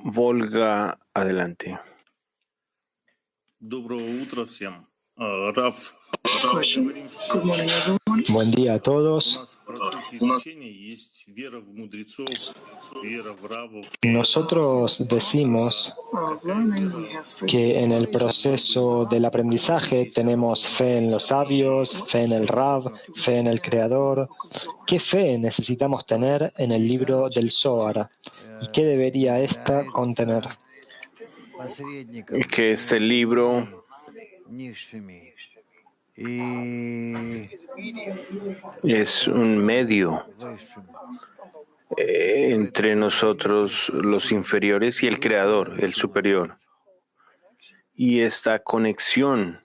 Volga, adelante. Buen día a todos. Nosotros decimos que en el proceso del aprendizaje tenemos fe en los sabios, fe en el Rav, fe en el Creador. ¿Qué fe necesitamos tener en el libro del Zohar? ¿Y qué debería ésta contener? Que este libro es un medio entre nosotros, los inferiores, y el Creador, el superior. Y esta conexión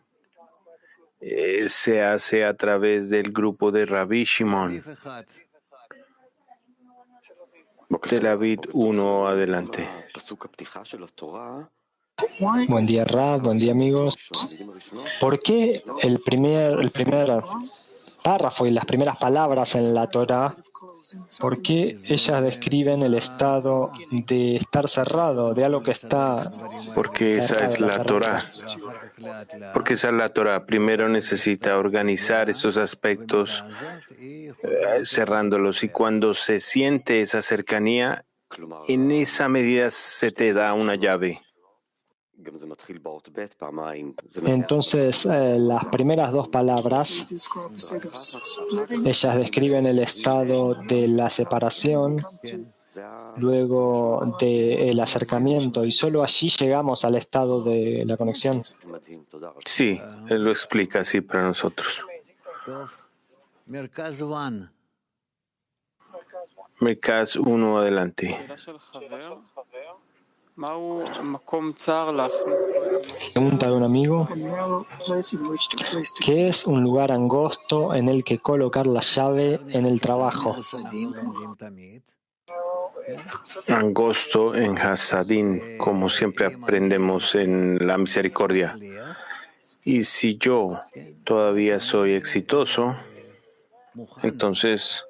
se hace a través del grupo de Rabbi Shimon. Tel Aviv 1, adelante. Buen día, Rav. Buen día, amigos. ¿Por qué el primer párrafo y las primeras palabras en la Torá, por qué ellas describen el estado de estar cerrado, de algo que está Porque esa es la Torá. Porque esa es la Torá. Primero necesita organizar esos aspectos, cerrándolos. Y cuando se siente esa cercanía, en esa medida se te da una llave. Entonces, las primeras dos palabras, ellas describen el estado de la separación, luego del acercamiento, y solo allí llegamos al estado de la conexión. Sí, él lo explica así para nosotros. Merkaz 1, adelante. Pregunta de un amigo: ¿qué es un lugar angosto en el que colocar la llave en el trabajo? Angosto en Hasadín, como siempre aprendemos en la misericordia. Y si yo todavía soy exitoso, entonces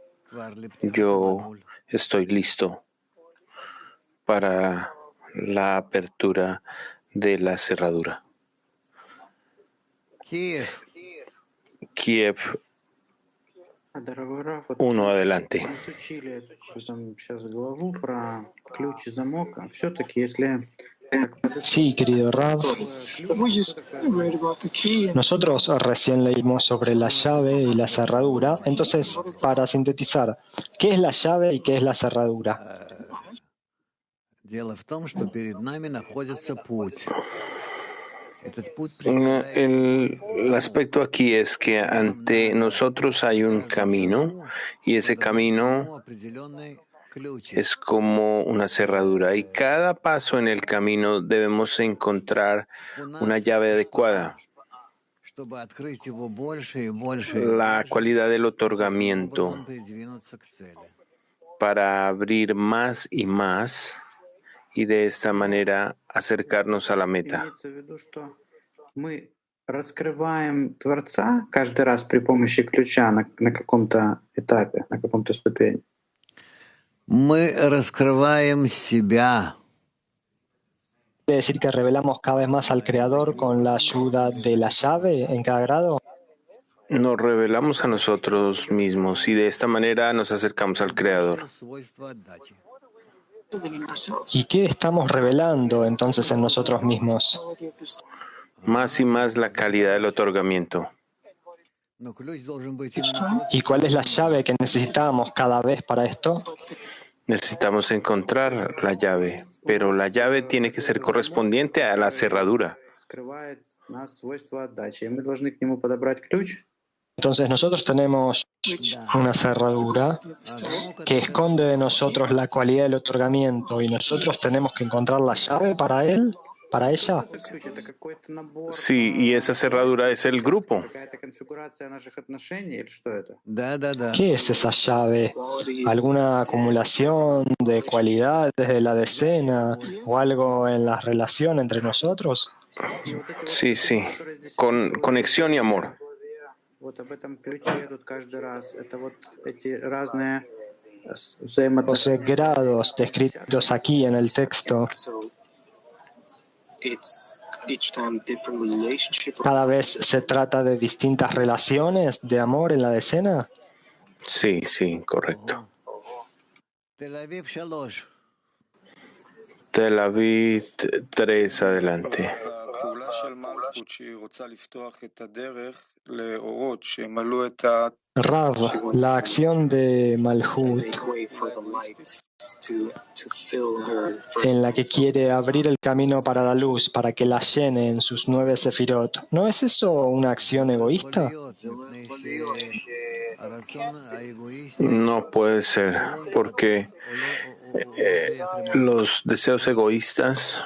yo estoy listo para la apertura de la cerradura. Kiev Uno, adelante. Sí, querido Rav. Nosotros recién leímos sobre la llave y la cerradura. Entonces, para sintetizar, ¿qué es la llave y qué es la cerradura? El aspecto aquí es que ante nosotros hay un camino y ese camino es como una cerradura y cada paso en el camino debemos encontrar una llave adecuada. La cualidad del otorgamiento para abrir más y más y de esta manera acercarnos a la meta. Мы раскрываем Творца каждый раз при помощи ключа на каком-то этапе, на каком-то ступени. Мы раскрываем себя. ¿Quiere decir que revelamos cada vez más al Creador con la ayuda de la llave en cada grado? Nos revelamos a nosotros mismos y de esta manera nos acercamos al Creador. ¿Y qué estamos revelando entonces en nosotros mismos? Más y más la calidad del otorgamiento. ¿Y cuál es la llave que necesitamos cada vez para esto? Necesitamos encontrar la llave, pero la llave tiene que ser correspondiente a la cerradura. Entonces nosotros tenemos una cerradura que esconde de nosotros la cualidad del otorgamiento y nosotros tenemos que encontrar la llave para él, para ella. Sí, y esa cerradura es el grupo. ¿Qué es esa llave? ¿Alguna acumulación de cualidades de la decena o algo en la relación entre nosotros? Sí, sí, con conexión y amor. Los grados descritos aquí en el texto, cada vez se trata de distintas relaciones de amor en la decena. Sí, sí, correcto. Tel Aviv 3, adelante. Rav, la acción de Malhut, en la que quiere abrir el camino para la luz, para que la llene en sus 9 sefirot, ¿no es eso una acción egoísta? No puede ser, porque los deseos egoístas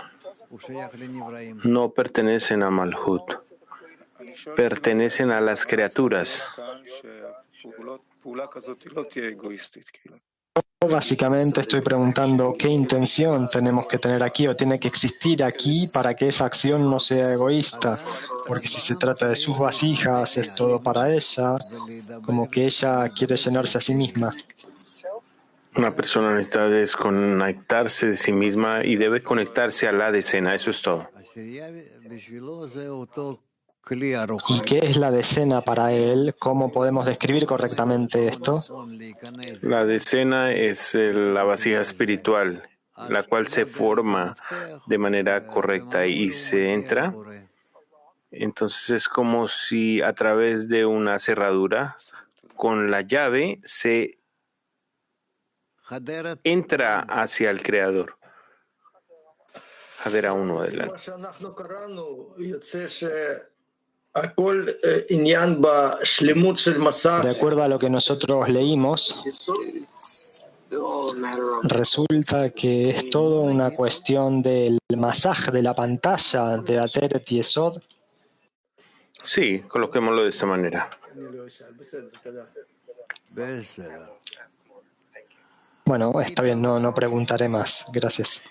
no pertenecen a Malhut, pertenecen a las criaturas. Básicamente estoy preguntando qué intención tenemos que tener aquí o tiene que existir aquí para que esa acción no sea egoísta, porque si se trata de sus vasijas es todo para ella, como que ella quiere llenarse a sí misma. Una persona necesita desconectarse de sí misma y debe conectarse a la decena, eso es todo. ¿Y qué es la decena para él? ¿Cómo podemos describir correctamente esto? La decena es la vasija espiritual, la cual se forma de manera correcta y se entra. Entonces es como si a través de una cerradura, con la llave, se entra hacia el Creador. Hadera 1, adelante. De acuerdo a lo que nosotros leímos, resulta que es todo una cuestión del masaje de la pantalla de Ateret Yesod. Sí, coloquémoslo de esta manera. Bueno, está bien, no preguntaré más. Gracias.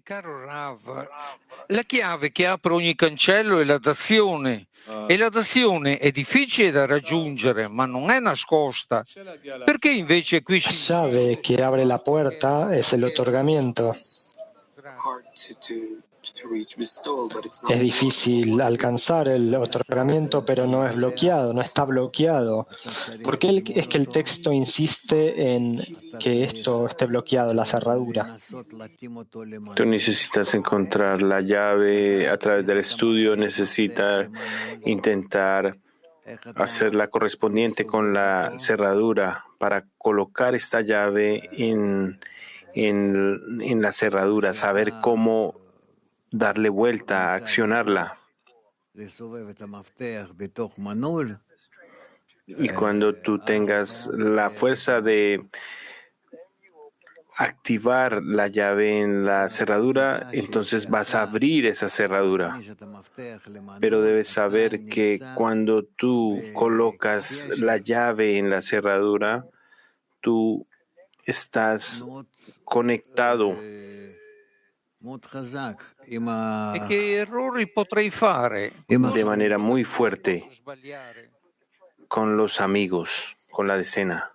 Caro Rav, la chiave che apre ogni cancello è la dazione e la dazione è difficile da raggiungere ma non è nascosta. Perché invece qui La llave que abre la puerta es el otorgamiento. Es difícil alcanzar el otorgamiento, pero no es bloqueado, no está bloqueado. ¿Por qué es que el texto insiste en que esto esté bloqueado, la cerradura? Tú necesitas encontrar la llave a través del estudio, necesitas intentar hacerla correspondiente con la cerradura para colocar esta llave en la cerradura, saber cómo darle vuelta, accionarla. Y cuando tú tengas la fuerza de activar la llave en la cerradura, entonces vas a abrir esa cerradura. Pero debes saber que cuando tú colocas la llave en la cerradura, tú estás conectado. E che errori potrei fare? De manera muy fuerte con los amigos, con la decena.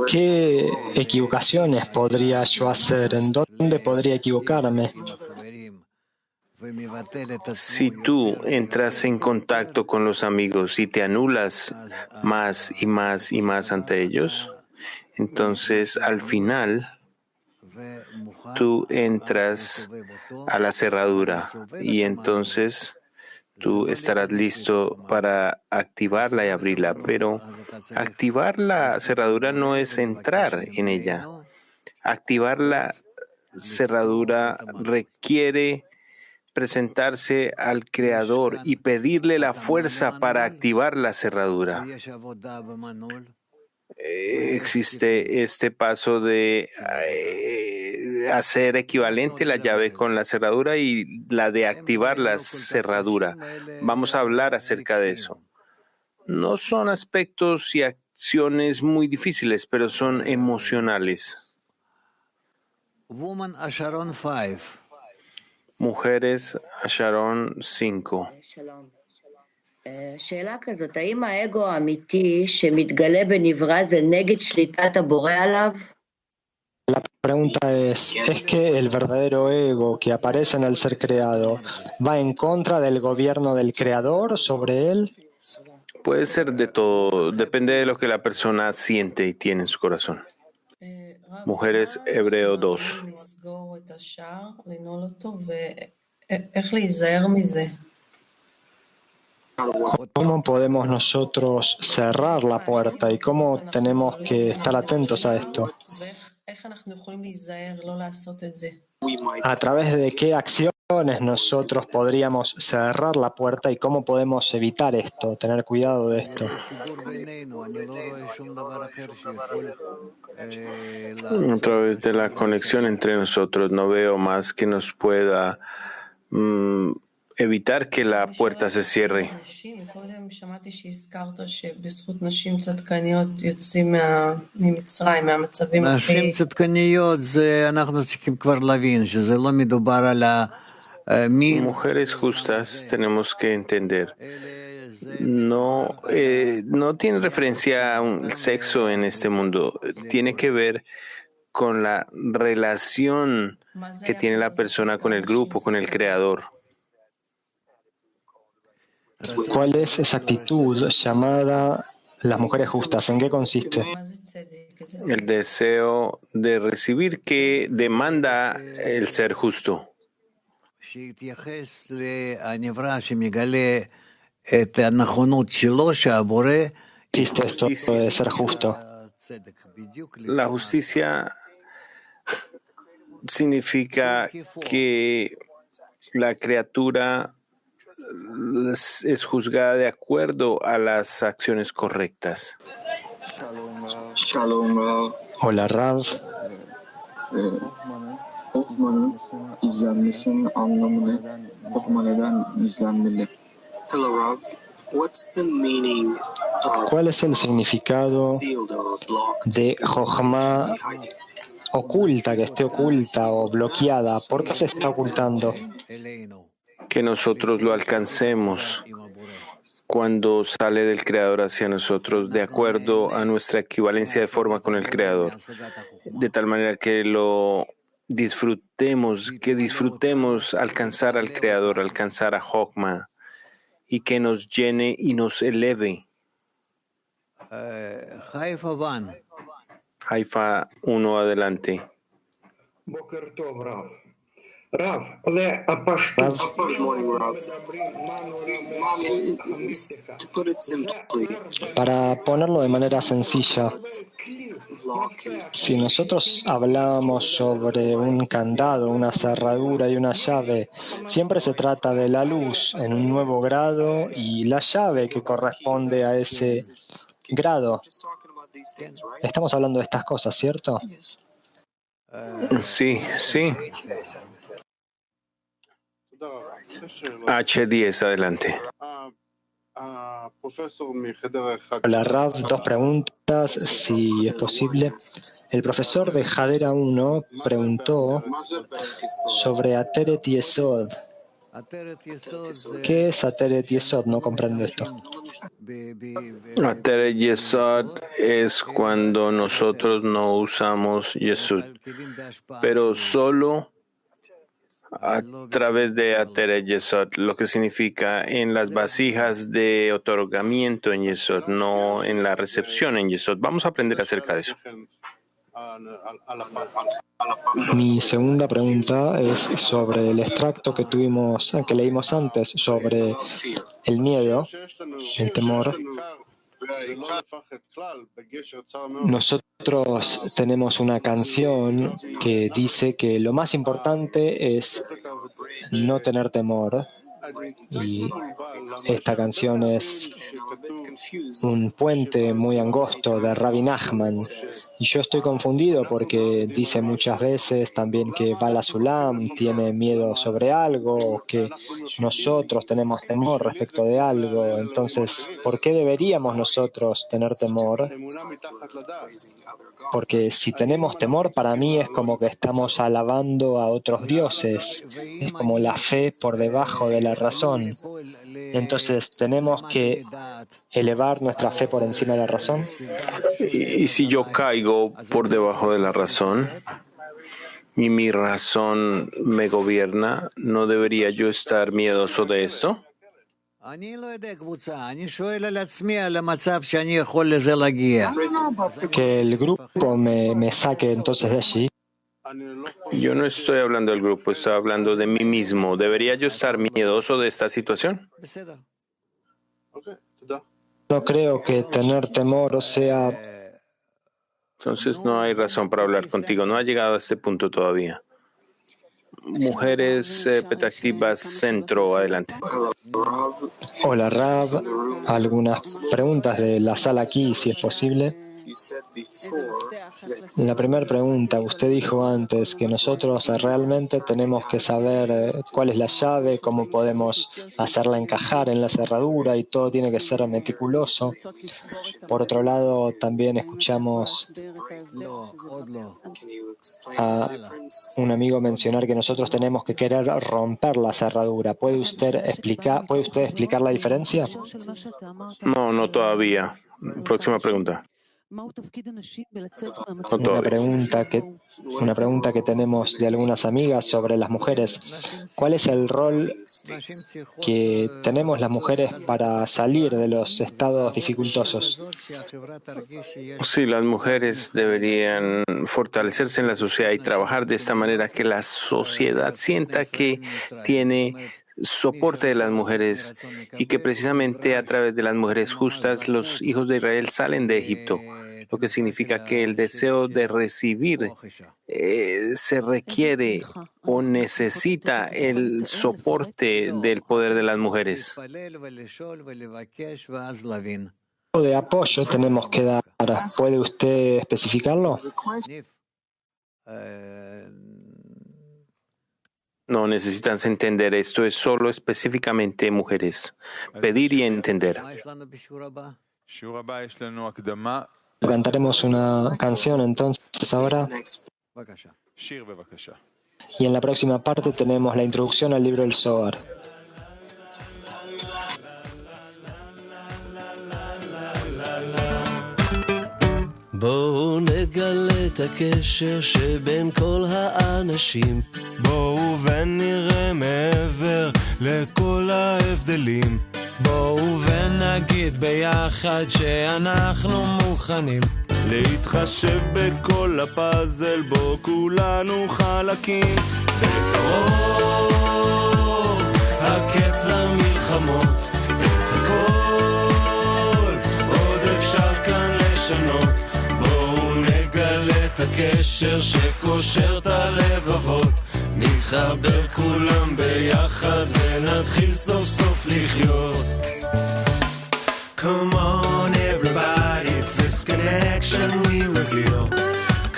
¿Qué equivocaciones podría yo hacer? ¿En dónde podría equivocarme? Si tú entras en contacto con los amigos y te anulas más y más y más ante ellos, entonces al final tú entras a la cerradura y entonces tú estarás listo para activarla y abrirla. Pero activar la cerradura no es entrar en ella. Activar la cerradura requiere presentarse al Creador y pedirle la fuerza para activar la cerradura. Existe este paso de hacer equivalente la llave con la cerradura y la de activar la cerradura. Vamos a hablar acerca de eso. No son aspectos y acciones muy difíciles, pero son emocionales. Mujeres, Sharon 5. שאלה כזאת, האם האגו האמיתי שמתגלה בנברא זה נגד שליטת הבורא עליו? La pregunta ¿es que el verdadero ego que aparece en el ser creado va en contra del gobierno del creador sobre él? Puede ser de todo, depende de lo que la persona siente y tiene en su corazón. Mujeres, Hebreo 2. ¿Cómo podemos nosotros cerrar la puerta y cómo tenemos que estar atentos a esto? ¿A través de qué acciones nosotros podríamos cerrar la puerta y cómo podemos evitar esto, tener cuidado de esto? A través de la conexión entre nosotros no veo más que nos pueda evitar que la puerta se cierre. Mujeres justas tenemos que entender. No tiene referencia a un sexo en este mundo. Tiene que ver con la relación que tiene la persona con el grupo, con el Creador. ¿Cuál es esa actitud llamada las mujeres justas? ¿En qué consiste? El deseo de recibir que demanda el ser justo. ¿Existe esto de ser justo? La justicia significa que la criatura es juzgada de acuerdo a las acciones correctas. Hola, Rav. ¿Cuál es el significado de Jochma oculta, que esté oculta o bloqueada? ¿Por qué se está ocultando? Que nosotros lo alcancemos cuando sale del Creador hacia nosotros, de acuerdo a nuestra equivalencia de forma con el Creador, de tal manera que lo disfrutemos alcanzar al Creador, alcanzar a Jokma, y que nos llene y nos eleve. Haifa 1, adelante. Para ponerlo de manera sencilla, si nosotros hablamos sobre un candado, una cerradura y una llave, siempre se trata de la luz en un nuevo grado y la llave que corresponde a ese grado. Estamos hablando de estas cosas, ¿cierto? Sí. H10, adelante. Hola, Rav, 2 preguntas, si es posible. El profesor de Hadera 1 preguntó sobre Ateret Yesod. ¿Qué es Ateret Yesod? No comprendo esto. Ateret Yesod es cuando nosotros no usamos Yesod, pero solo a través de Ateret Yesod, lo que significa en las vasijas de otorgamiento en Yesod, no en la recepción en Yesod. Vamos a aprender acerca de eso. Mi segunda pregunta es sobre el extracto que leímos antes sobre el miedo, el temor. Nosotros tenemos una canción que dice que lo más importante es no tener temor. Y esta canción es un puente muy angosto de Rabbi Nachman. Y yo estoy confundido porque dice muchas veces también que Bala Sulam tiene miedo sobre algo, o que nosotros tenemos temor respecto de algo. Entonces, ¿por qué deberíamos nosotros tener temor? Porque si tenemos temor, para mí es como que estamos alabando a otros dioses. Es como la fe por debajo de la razón. Entonces, ¿tenemos que elevar nuestra fe por encima de la razón? Y si yo caigo por debajo de la razón y mi razón me gobierna, ¿no debería yo estar miedoso de esto? Que el grupo me saque entonces de allí. Yo no estoy hablando del grupo, estoy hablando de mí mismo. ¿Debería yo estar miedoso de esta situación? No creo que tener temor sea... Entonces no hay razón para hablar contigo. No ha llegado a este punto todavía. Mujeres Petactivas Centro, adelante. Hola, Rav. Algunas preguntas de la sala aquí, si es posible. La primera pregunta, usted dijo antes que nosotros realmente tenemos que saber cuál es la llave, cómo podemos hacerla encajar en la cerradura y todo tiene que ser meticuloso. Por otro lado, también escuchamos a un amigo mencionar que nosotros tenemos que querer romper la cerradura. ¿Puede usted explicar la diferencia? No todavía. Próxima pregunta. Una pregunta que tenemos de algunas amigas sobre las mujeres. ¿Cuál es el rol que tenemos las mujeres para salir de los estados dificultosos? Sí, las mujeres deberían fortalecerse en la sociedad y trabajar de esta manera que la sociedad sienta que tiene soporte de las mujeres y que precisamente a través de las mujeres justas los hijos de Israel salen de Egipto, lo que significa que el deseo de recibir se requiere o necesita el soporte del poder de las mujeres. ¿Qué de apoyo tenemos que dar? ¿Puede usted especificarlo? No necesitan entender esto, es solo específicamente mujeres. Pedir y entender. Cantaremos una canción entonces ahora. Y en la próxima parte tenemos la introducción al libro del Zohar. בואו נגלה את הקשר שבין כל האנשים. בואו ונראה מעבר לכל ההבדלים. בואו ונגיד ביחד שאנחנו מוכנים להתחשב בכל הפאזל בו כולנו חלקים. בקרוב הקץ למלחמות, את הכל עוד אפשר כאן לשנות. בואו נגלה את הקשר שקושר את הלבבות, נתחבר כולם ביחד ונתחיל סוף סוף לחיות. Come on everybody, it's this connection we reveal.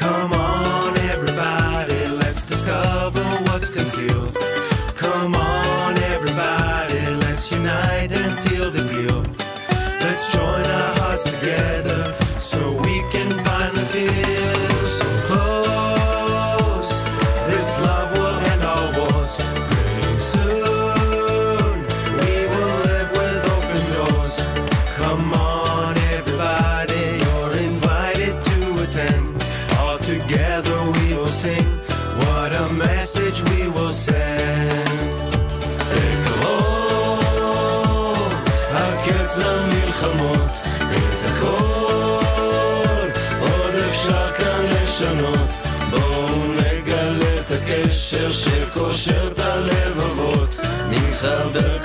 Come on everybody, let's discover what's concealed. Come on everybody, let's unite and seal the deal. Let's join our hearts together so we can finally feel so close. This love will end all wars. Pretty soon we will live with open doors. Come on everybody, you're invited to attend. All together we will sing, what a message we will send. בקרוב הקץ למלחמות, את הכל עוד אפשר כאן לשנות. בואו נגלה את הקשר שקושר את הלבבות, נתחבר